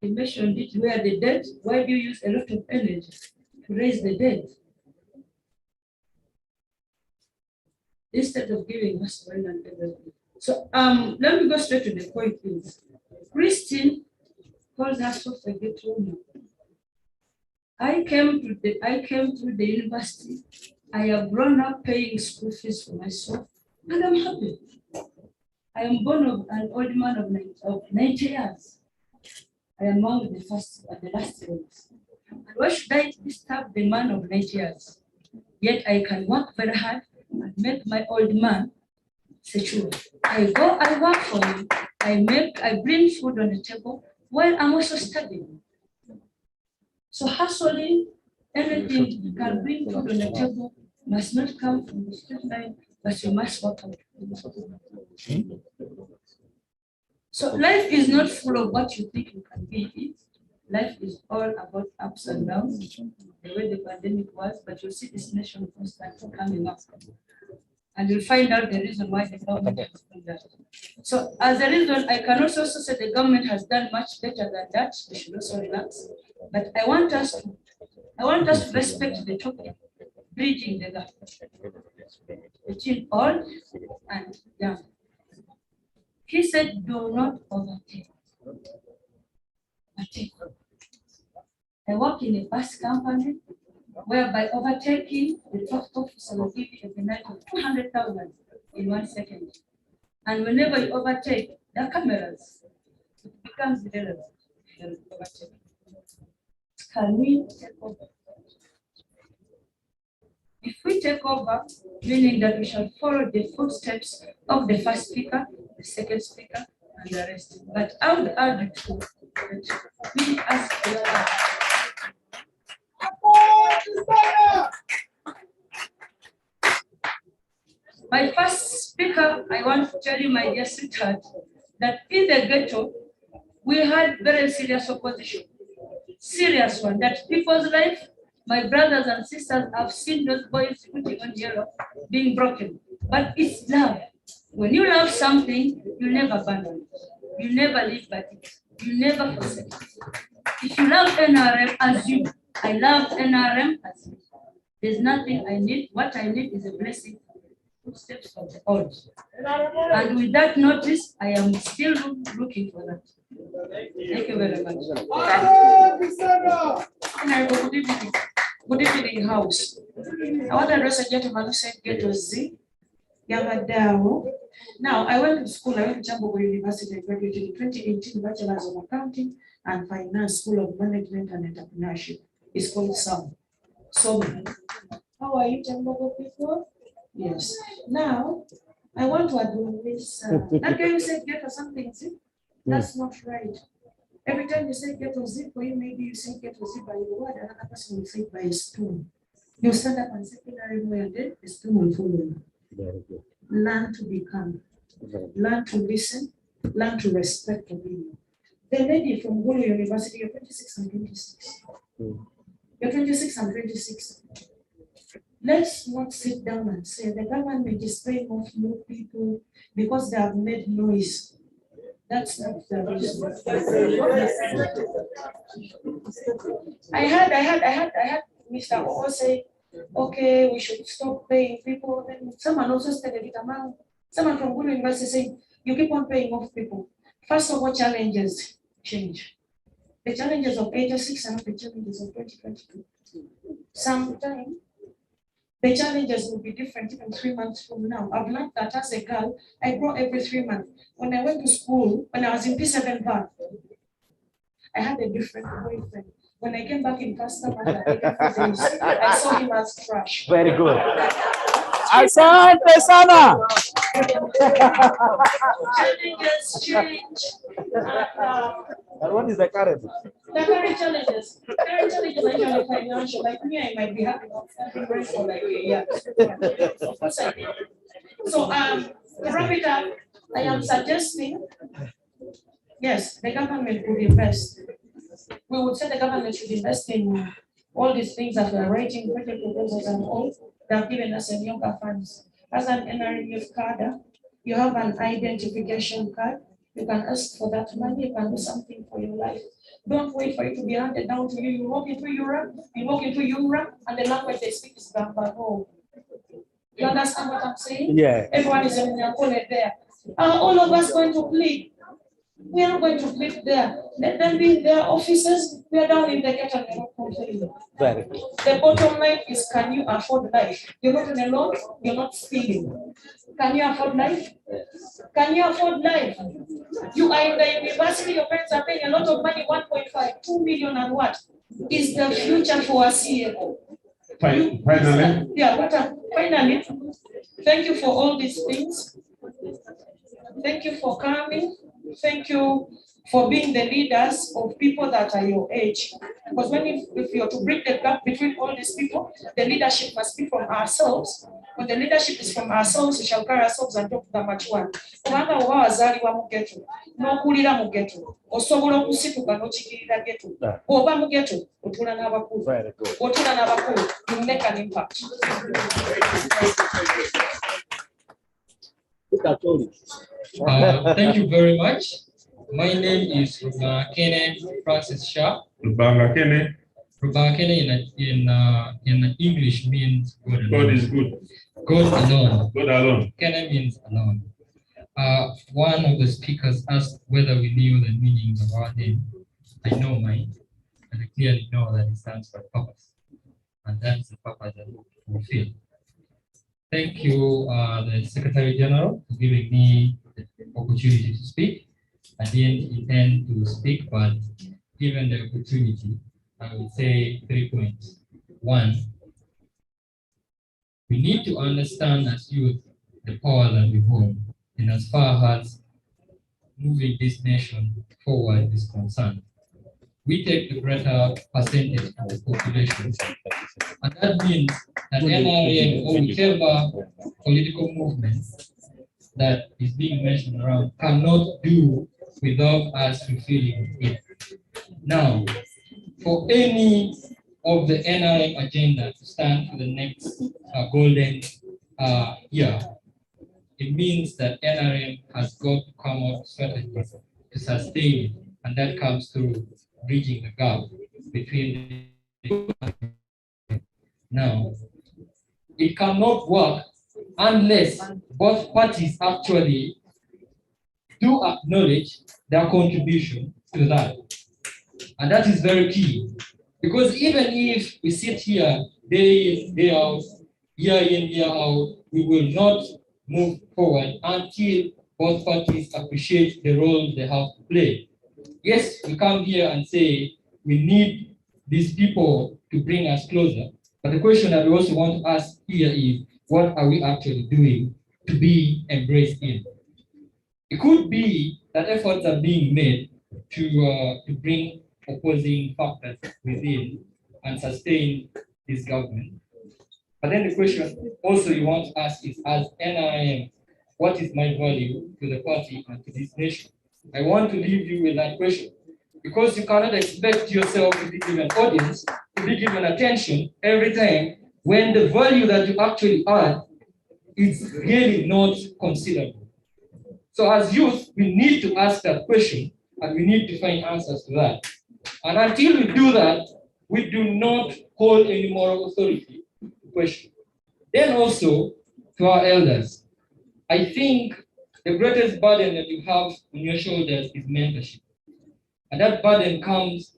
You mentioned it, where the dead, why do you use a lot of energy to raise the dead? Instead of giving us oil and everything. So let me go straight to the point, please. Christine calls herself a good woman. I came through the university. I have grown up paying school fees for myself, and I'm happy. I am born of an old man of 90 years. I am among the first and the last ones. And why should I disturb the man of 90 years? Yet I can work very hard and make my old man secure. I work for him. I bring food on the table while I'm also studying. So hustling, anything you can bring food on the table must not come from the street line, but you must work out. So life is not full of what you think you can be. Life is all about ups and downs, the way the pandemic was, but you'll see this nation constantly coming up. And you'll find out the reason why the government has done that. So as a reason, I can also say the government has done much better than that. We should also relax. But I want us to respect the topic, bridging the gap between old and young. He said, do not overtake. I work in a bus company whereby overtaking the traffic officer will give you a penalty of 200,000 in 1 second. And whenever you overtake, there are cameras. It becomes irrelevant if you overtake. Can we take over? If we take over, meaning that we shall follow the footsteps of the first speaker, the second speaker, and the rest. But I would argue that we as My first speaker, I want to tell you, my dear sweetheart, that in the ghetto, we had very serious opposition. Serious one, that people's life, my brothers and sisters have seen those boys putting on yellow, being broken. But it's love. When you love something, you never abandon it. You never live by it. You never forsake it. If you love NRM as you, I love NRM as you. There's nothing I need. What I need is a blessing. Footsteps of the old. And with that notice, I am still looking for that. Thank you very much. Good evening. Good evening, House. I want to address a gentleman who said Ghetto Z. Now, I went to school, I went to Jambogo University, I graduated in 2018, Bachelor's of Accounting and Finance, School of Management and Entrepreneurship. It's called SAM. So, how are you, Jambogo people? Yes. Now, I want to address that guy you said ghetto something, see? That's not right. Every time you say ghetto Z for you, maybe you say ghetto Z by your word, another person will say it by a spoon. You stand up and say, and then the spoon will follow you. Learn to become, learn to listen, learn to respect opinion. The lady from Gulu University, you're 26 and 26. You're 26 and 26. Let's not sit down and say the government is paying off more people because they have made noise. That's not the reason. I had Mr. O say, okay, we should stop paying people. Then someone also stated it among someone from Gulu University saying, you keep on paying off people. First of all, challenges change. The challenges of 86 are not the challenges of 2022. Sometimes the challenges will be different even 3 months from now. I've learned that as a girl, I grow every 3 months. When I went to school, when I was in P7 bar, I had a different boyfriend. When I came back in customer, I saw him as trash. Very good. Asante sana. Challenges change. And what is the current? The current challenges are usually financial. Like me, I might be happy about something for like a year. So to wrap it up, I am suggesting, yes, the government could invest. We would say the government should invest in all these things that we are writing, project proposals and all they have given us in younger funds. As an NRM youth cadre, you have an identification card. You can ask for that money, you can do something for your life. Don't wait for it to be handed down to you. You walk into Europe, and the language they speak is Bambaro. You understand what I'm saying? Yeah. Everyone is in their corner there. Are all of us going to plead? We are not going to plead there. Let them be in their offices. We are down in the ghetto and they're not complaining. Very good. The bottom line is, can you afford life? You're not in a loan, you're not stealing. Can you afford life? Can you afford life? You are in the university, your parents are paying a lot of money, 1.5, 2 million, and what is the future for a CFO? Finally. Yeah, but finally, thank you for all these things. Thank you for coming. Thank you for being the leaders of people that are your age. Because if you're to break the gap between all these people, the leadership must be from ourselves. When the leadership is from ourselves, we shall carry ourselves and talk to the mature. Kubanga oba wazaalibwa mu ghetto, n'okulira mu ghetto, osobola okusituka n'okikirira ghetto. Oba mu ghetto, otuula n'abakulu. Otuula n'abakulu, you make an impact. Thank you very much. My name is Rubakene Francis Shah. Rubakene. Rubakene in English means God alone. God is good. God alone. God alone. Kene means alone. One of the speakers asked whether we knew the meanings of our name. I know mine, and I clearly know that it stands for purpose, and that's the purpose that we fulfill. Thank you, the Secretary General, for giving me the opportunity to speak. I didn't intend to speak, but given the opportunity, I would say 3 points. 1, we need to understand as youth the power that we hold, and as far as moving this nation forward is concerned. we take the greater percentage of the population. And that means that NRM or whichever political movement that is being mentioned around cannot do without us fulfilling it. Now, for any of the NRM agenda to stand for the next golden year, it means that NRM has got to come up with strategies to sustain it, and that comes through bridging the gap between the. Now, it cannot work unless both parties actually do acknowledge their contribution to that. And that is very key. Because even if we sit here day in, day out, year in, year out, we will not move forward until both parties appreciate the role they have to play. Yes, we come here and say we need these people to bring us closer. But the question that we also want to ask here is, what are we actually doing to be embraced in? It could be that efforts are being made to bring opposing factors within and sustain this government. But then the question also you want to ask is, as NRM, what is my value to the party and to this nation? I want to leave you with that question, because you cannot expect yourself to be given audience, to be given attention every time when the value that you actually add is really not considerable. So as youth, we need to ask that question and we need to find answers to that. And until we do that, we do not hold any moral authority to question. Then also, to our elders, I think the greatest burden that you have on your shoulders is mentorship. And that burden comes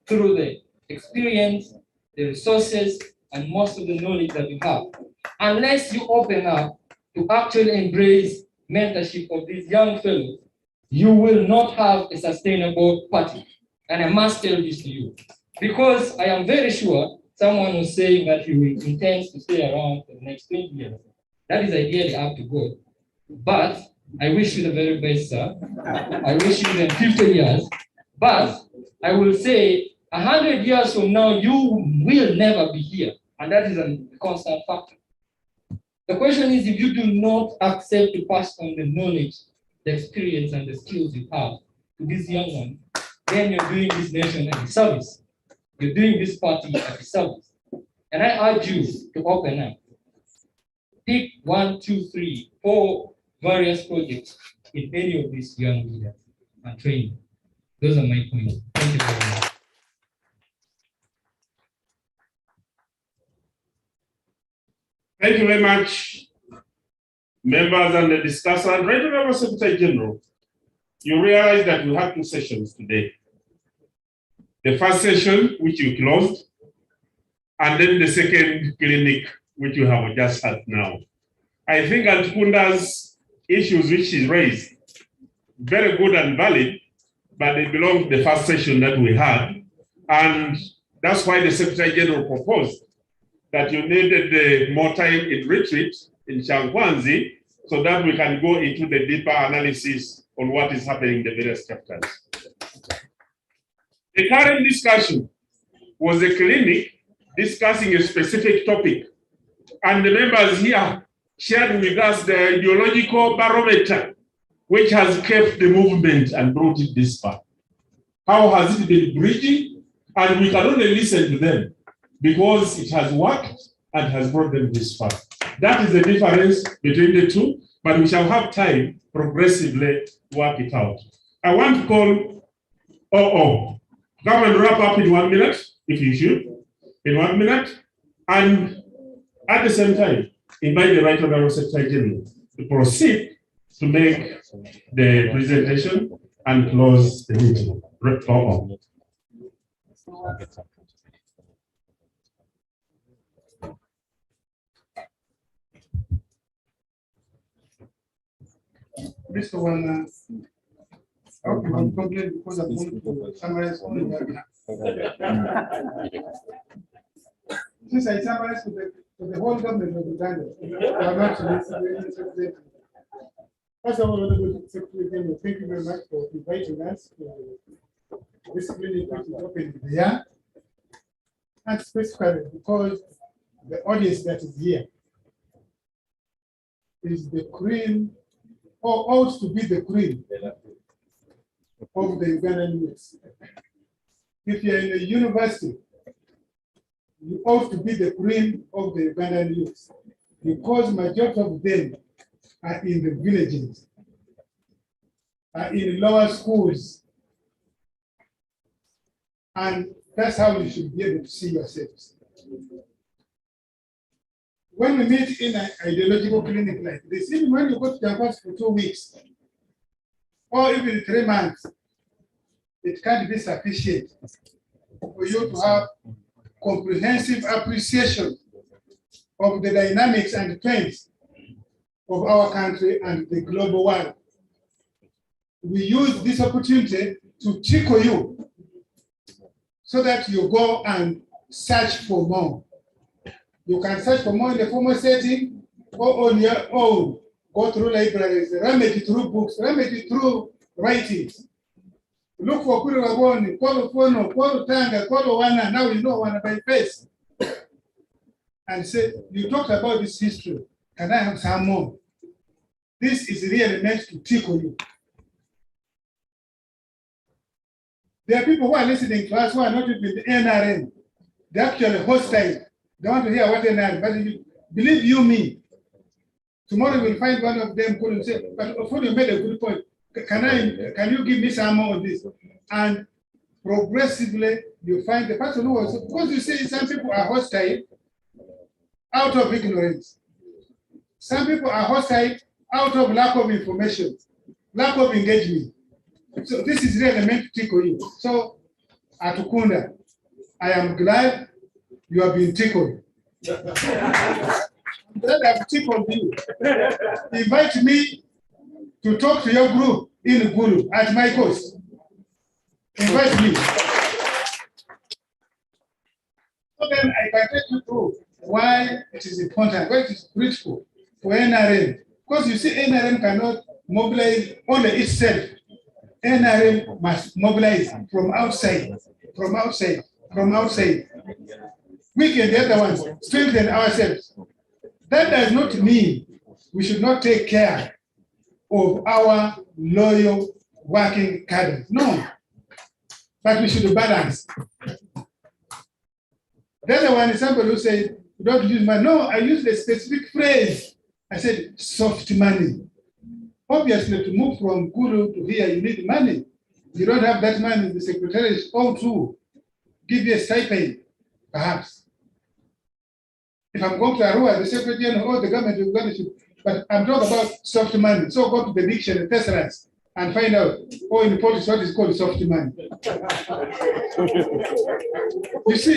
through the experience, the resources, and most of the knowledge that you have. Unless you open up to actually embrace mentorship of these young fellows, you will not have a sustainable party. And I must tell this to you, because I am very sure someone was saying that he intends to stay around for the next 20 years. That is ideally up to God. But I wish you the very best, sir. I wish you even 50 years. But I will say 100 years from now, you will never be here. And that is a constant factor. The question is, if you do not accept to pass on the knowledge, the experience, and the skills you have to this young one, then you're doing this nation a service. You're doing this party a service. And I urge you to open up. Pick 1, 2, 3, 4 various projects in any of these young leaders and train. Those are my points. Thank you very much. Thank you very much, members and the discussant. Right, Honorable Secretary General, you realize that we have 2 sessions today. The first session, which you closed, and then the second clinic, which you have just had now. I think Antukunda's issues which she raised, very good and valid, but they belong to the first session that we had. And that's why the Secretary General proposed that you needed more time in retreat in Changwanzi so that we can go into the deeper analysis on what is happening in the various chapters. The current discussion was a clinic discussing a specific topic, and the members here shared with us the ideological barometer which has kept the movement and brought it this far. How has it been bridging? And we can only listen to them because it has worked and has brought them this far. That is the difference between the two, but we shall have time progressively to work it out. I want to call OO. Come and wrap up in 1 minute, if you should, in 1 minute. And at the same time, invite the Right Honorable Secretary General to proceed to make the presentation and close the meeting. OO. Mr. Wana, I'm complaining because I'm going to summarize only one. Since I summarize to the whole government of Uganda, I'm not representing. First of all, Honorable Secretary General, thank you very much for inviting us to this clinic which is open there, and specifically because the audience that is here is the cream, or ought to be the cream of the Ugandan youth. If you're in a university, you ought to be the cream of the Ugandan youth, because majority of them are in the villages, are in lower schools, and that's how you should be able to see yourselves. When we meet in an ideological clinic like this, even when you go to campus for 2 weeks, or even 3 months, it can't be sufficient for you to have comprehensive appreciation of the dynamics and trends of our country and the global world. We use this opportunity to tickle you so that you go and search for more. You can search for more in the formal setting or on your own. Go through libraries, rummage through books, rummage through writings. Look for Kuru Waboni, Kolo Fono, Kolo Tanga, Kolo Wana, now you know one by face. And say, you talked about this history. Can I have some more? This is really meant to tickle you. There are people who are listening to us who are not with the NRM. They're actually hostile. They want to hear what NRM, but believe you me, tomorrow we'll find one of them call and say, but before you made a good point, can you give me some more of this? And progressively you find the person who was, because you see some people are hostile out of ignorance. Some people are hostile out of lack of information, lack of engagement. So this is really meant to tickle you. So Atukunda, I am glad you have been tickled. I'm glad I've tickled you. Invite me to talk to your group in Gulu at my course. Invite me. So then I can take you through why it is important, why it is critical for NRM. Because you see, NRM cannot mobilize only itself. NRM must mobilize from outside, from outside, from outside. We can, the other ones, strengthen ourselves. That does not mean we should not take care of our loyal working cadre. No. But we should balance. The other one is somebody who said, you don't use money. No, I used a specific phrase. I said, soft money. Obviously, to move from Guru to here, you need money. You don't have that money, the secretary is all to give you a stipend, perhaps. If I'm going to Arua, the secretary or the government is going to, but I'm talking about soft money. So go to the dictionary, thesaurus, and find out, oh, in politics, what is called soft money. You see,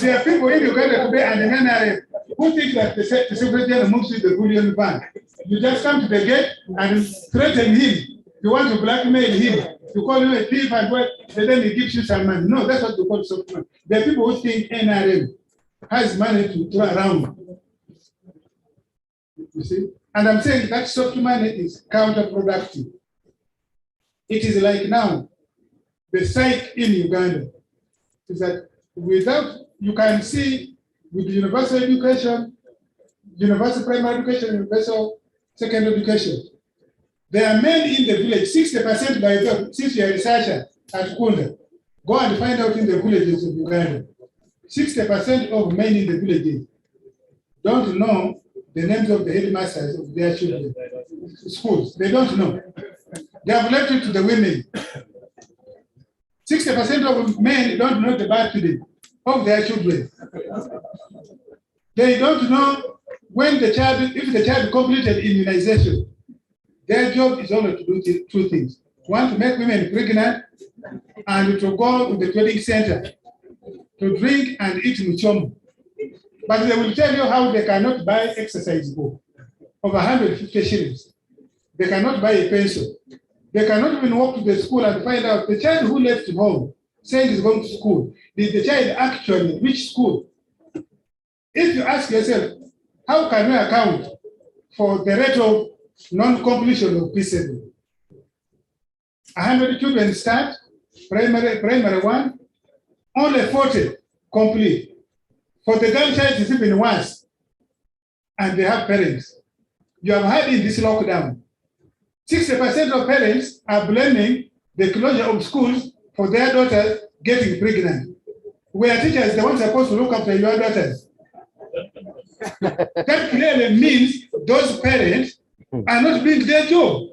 there are people in Uganda today and in NRM who think that the secretary moves with the bullion fund. You just come to the gate and threaten him. You want to blackmail him. You call him a thief and what? And then he gives you some money. No, that's what you call soft money. There are people who think NRM has money to throw around. You see? And I'm saying that soft money is counterproductive. It is like now, the psych in Uganda is that without, you can see with universal education, universal primary education, universal secondary education, there are men in the village, 60% by the, since you are a researcher at Kunda, go and find out in the villages of Uganda, 60% of men in the villages don't know the names of the headmasters of their children, schools. They don't know. They have left it to the women. 60% of men don't know the birthday of their children. They don't know when the child, if the child completed immunization. Their job is only to do 2 things. One, to make women pregnant, and to go to the training center to drink and eat muchomo. But they will tell you how they cannot buy exercise book of 150 shillings. They cannot buy a pencil. They cannot even walk to the school and find out the child who left home saying he's going to school. Did the child actually which school? If you ask yourself, how can we account for the rate of non-completion of P7? 100 children start, primary one, only 40 complete. For the girl child, it's even worse. And they have parents. You have heard in this lockdown, 60% of parents are blaming the closure of schools for their daughters getting pregnant. We are teachers, the ones supposed to look after your daughters. That clearly means those parents are not doing their job.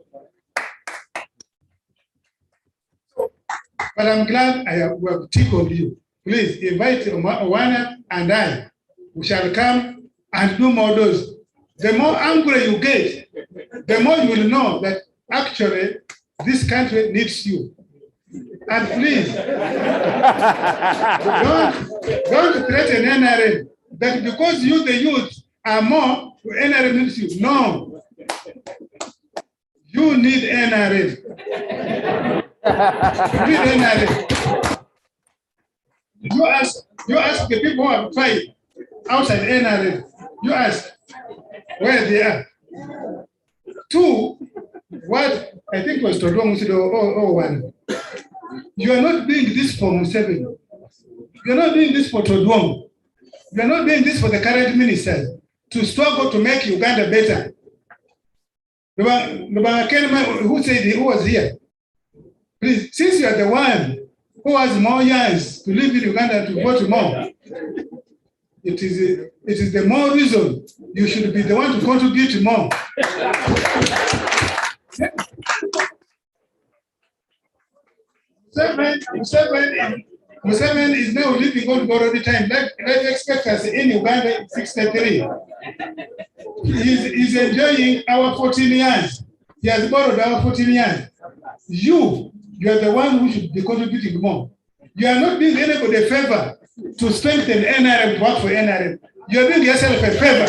But I'm glad I have tickled you. Please invite Owana and I. We shall come and do more doses. The more angry you get, the more you will know that actually this country needs you. And please, don't threaten NRM that because you, the youth, are more, NRM needs you. No. You need NRM. You need NRM. You ask the people who have tried outside NRM, you ask where they are. Two, what I think was Todong one. You are not doing this for Museveni. You are not doing this for Todong. You are not doing this for the current ministers to struggle to make Uganda better. Who said he was here? Please, since you are the one who has more years to live in Uganda to vote more, it is the more reason you should be the one to contribute more. Museveni is now living on borrowed time. Let's expect us in Uganda 63. He's enjoying our 14 years. He has borrowed our 14 years. You are the one who should be contributing more. You are not doing anybody a favor to strengthen NRM, to work for NRM. You are doing yourself a favor.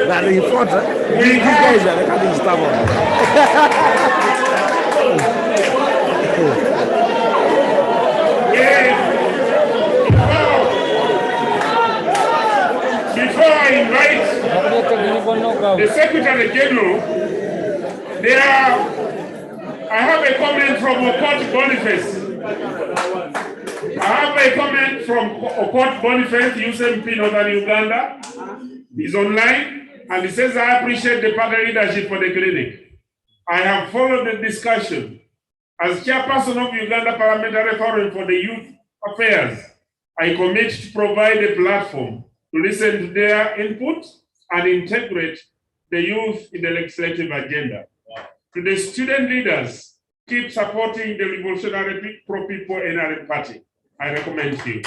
That is important. You guys are coming stubborn. Before I invite the Secretary General, I have a comment from Okot Boniface. I have a comment from Okot Boniface, USMP Northern Uganda. He's online and he says, I appreciate the party leadership for the clinic. I have followed the discussion. As chairperson of Uganda Parliamentary Forum for the Youth Affairs, I commit to provide a platform to listen to their input and integrate the youth in the legislative agenda. To the student leaders, keep supporting the Revolutionary Pro-People NRM Party. I recommend to you.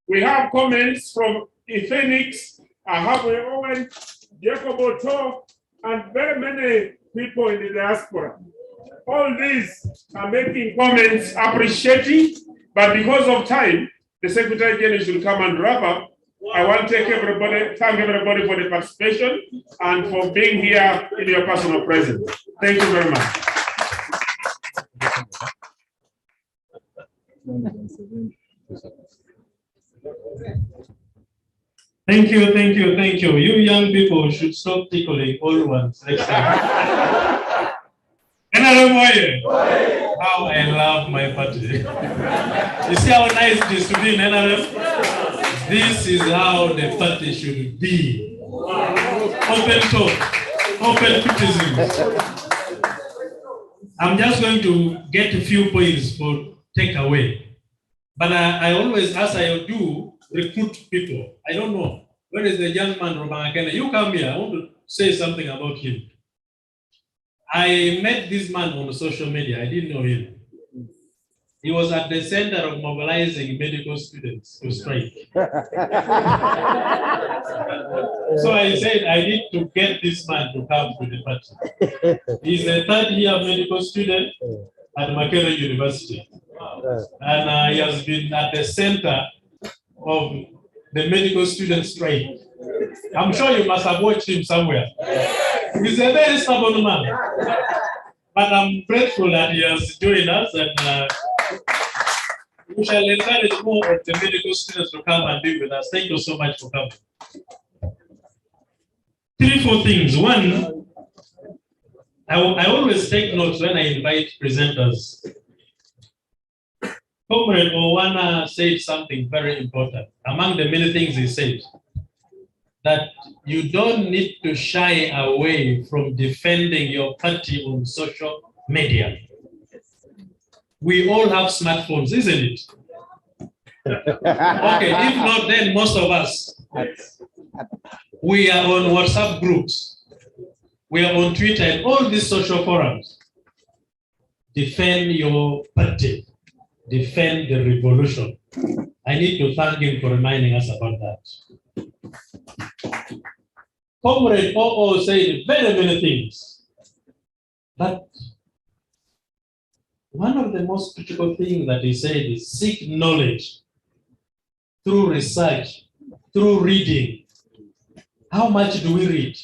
We have comments from Phoenix, Ahabwe Owen, Jacob Oto, and very many people in the diaspora. All these are making comments appreciating, but because of time, the Secretary General should come and wrap up. I want to thank everybody for the participation and for being here in your personal presence. Thank you very much. Thank you, thank you, thank you. You young people should stop tickling all ones next time. NRM, how I love my party. You see how nice it is to be in NRM? This is how the party should be. Open talk, open criticism. I'm just going to get a few points for takeaway. But I always, as I do, recruit people. I don't know. Where is the young man, Robert Kennedy? You come here. I want to say something about him. I met this man on social media. I didn't know him. He was at the center of mobilizing medical students to strike. So I said, I need to get this man to come to the party. He's a third-year medical student at Makerere University. And he has been at the center of the medical student strike. I'm sure you must have watched him somewhere. He's a very stubborn man. But I'm grateful that he has joined us, and we shall encourage more of the medical students to come and be with us. Thank you so much for coming. 3, 4 things. One, I always take notes when I invite presenters. Comrade Owana said something very important. Among the many things he said, that you don't need to shy away from defending your party on social media. We all have smartphones, isn't it? Okay, if not, then most of us. We are on WhatsApp groups. We are on Twitter and all these social forums. Defend your party. Defend the revolution. I need to thank him for reminding us about that. Comrade OO said very many things. But one of the most critical things that he said is seek knowledge through research, through reading. How much do we read?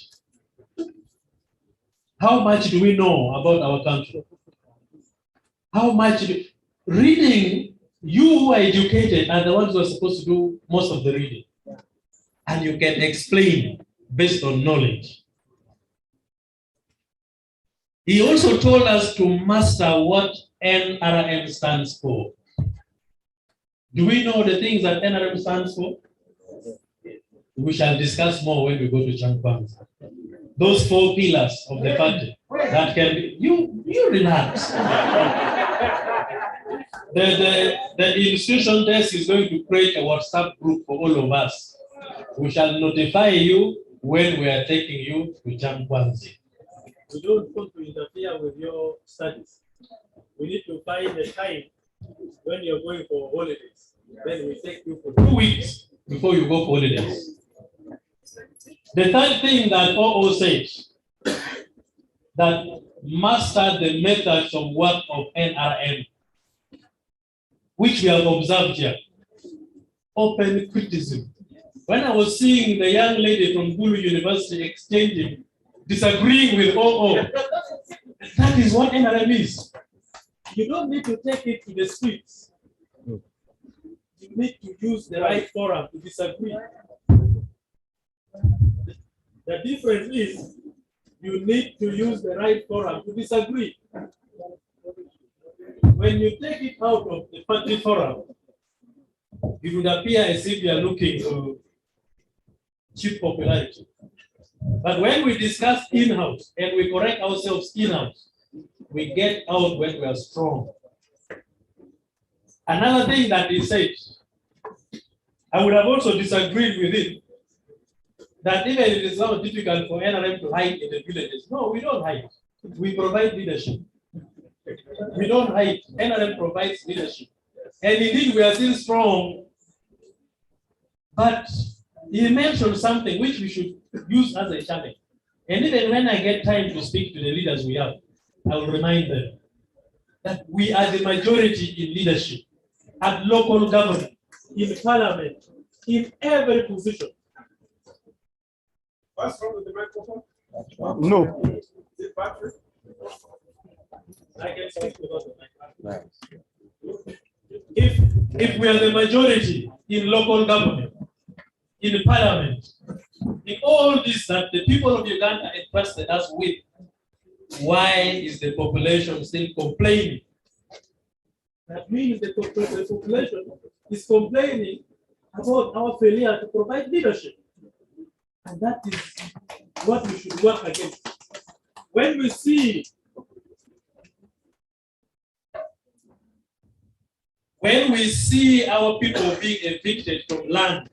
How much do we know about our country? How much reading, you who are educated are the ones who are supposed to do most of the reading. And you can explain based on knowledge. He also told us to master what NRM stands for. Do we know the things that NRM stands for? We shall discuss more when we go to Chankwanza. Those 4 pillars of the party that can be, you relax. The institution desk is going to create a WhatsApp group for all of us. We shall notify you when we are taking you to Chankwanza. We don't want to interfere with your studies. We need to find a time when you're going for holidays. Then we take you for 2 weeks before you go for holidays. The third thing that OO says, that master the methods of work of NRM, which we have observed here. Open criticism. When I was seeing the young lady from Gulu University exchanging, disagreeing with OO, that is what NRM is. You don't need to take it to the streets. You need to use the right forum to disagree. The difference is you need to use the right forum to disagree. When you take it out of the party forum, it would appear as if you are looking for cheap popularity. But when we discuss in-house and we correct ourselves in-house, we get out when we are strong. Another thing that he said, I would have also disagreed with him, that even it is now difficult for NRM to hide in the villages. No, we don't hide. We provide leadership. We don't hide. NRM provides leadership. And indeed, we are still strong. But he mentioned something which we should use as a challenge. And even when I get time to speak to the leaders we have, I will remind them that we are the majority in leadership, at local government, in parliament, in every position. What's wrong with the microphone? No. Is it battery? I can speak without the microphone. If we are the majority in local government, in parliament, in all this that the people of Uganda entrusted us with, why is the population still complaining? That means the population is complaining about our failure to provide leadership. And that is what we should work against. When we see our people being evicted from land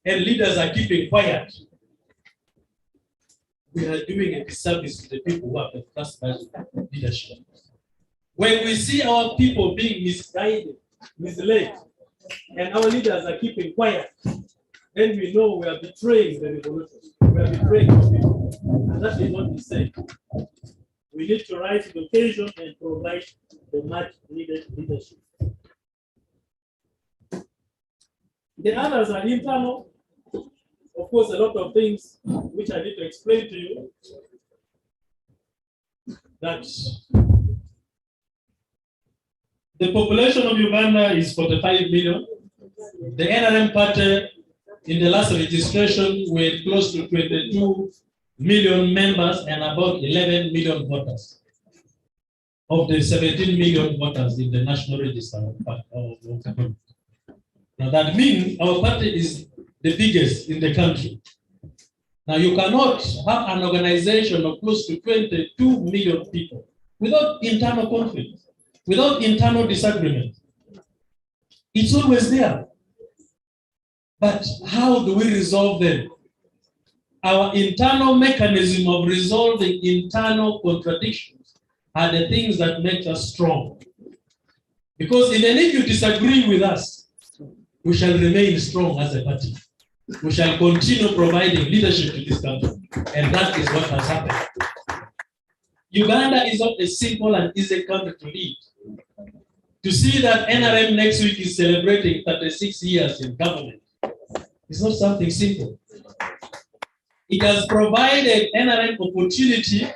and leaders are keeping quiet, we are doing a disservice to the people who have the first leadership. When we see our people being misguided, misled, and our leaders are keeping quiet, then we know we are betraying the revolution. We are betraying the people. And that is what we say. We need to rise to the occasion and provide the much needed leadership. The others are internal. Of course, a lot of things which I need to explain to you. That the population of Uganda is 45 million. The NRM party in the last registration were close to 22 million members and about 11 million voters of the 17 million voters in the national register of government. Now that means our party is the biggest in the country. Now you cannot have an organization of close to 22 million people without internal conflict, without internal disagreement. It's always there. But how do we resolve them? Our internal mechanism of resolving internal contradictions are the things that make us strong. Because even if you disagree with us, we shall remain strong as a party. We shall continue providing leadership to this country. And that is what has happened. Uganda is not a simple and easy country to lead. To see that NRM next week is celebrating 36 years in government, it's not something simple. It has provided NRM opportunity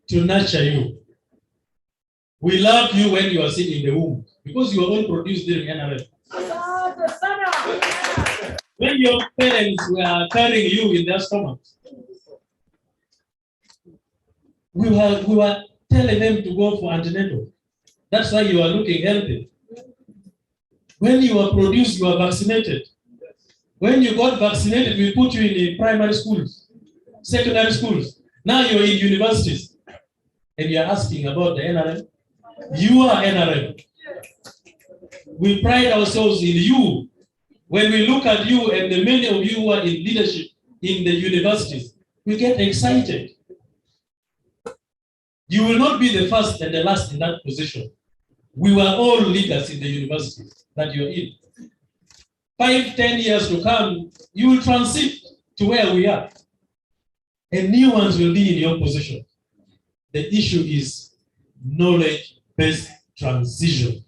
to nurture you. We loved you when you were sitting in the womb because you were all produced during NRM. When your parents were carrying you in their stomachs, we were telling them to go for antenatal. That's why you are looking healthy. When you were produced, you were vaccinated. When you got vaccinated, we put you in primary schools, secondary schools. Now you're in universities. And you're asking about the NRM. You are NRM. We pride ourselves in you. When we look at you and the many of you who are in leadership in the universities, we get excited. You will not be the first and the last in that position. We were all leaders in the universities that you're in. 5-10 years to come, you will transit to where we are. And new ones will be in your position. The issue is knowledge-based transition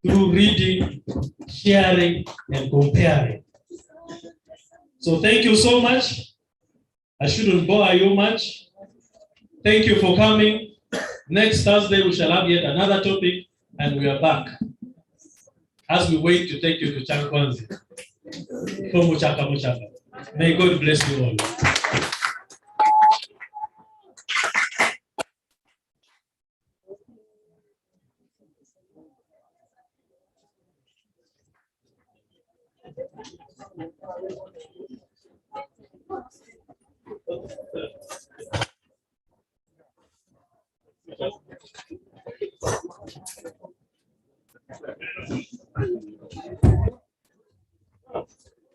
through reading, sharing, and comparing. So thank you so much. I shouldn't bore you much. Thank you for coming. Next Thursday, we shall have yet another topic, and we are back as we wait to take you to Chankwanzi. May God bless you all. Thank you.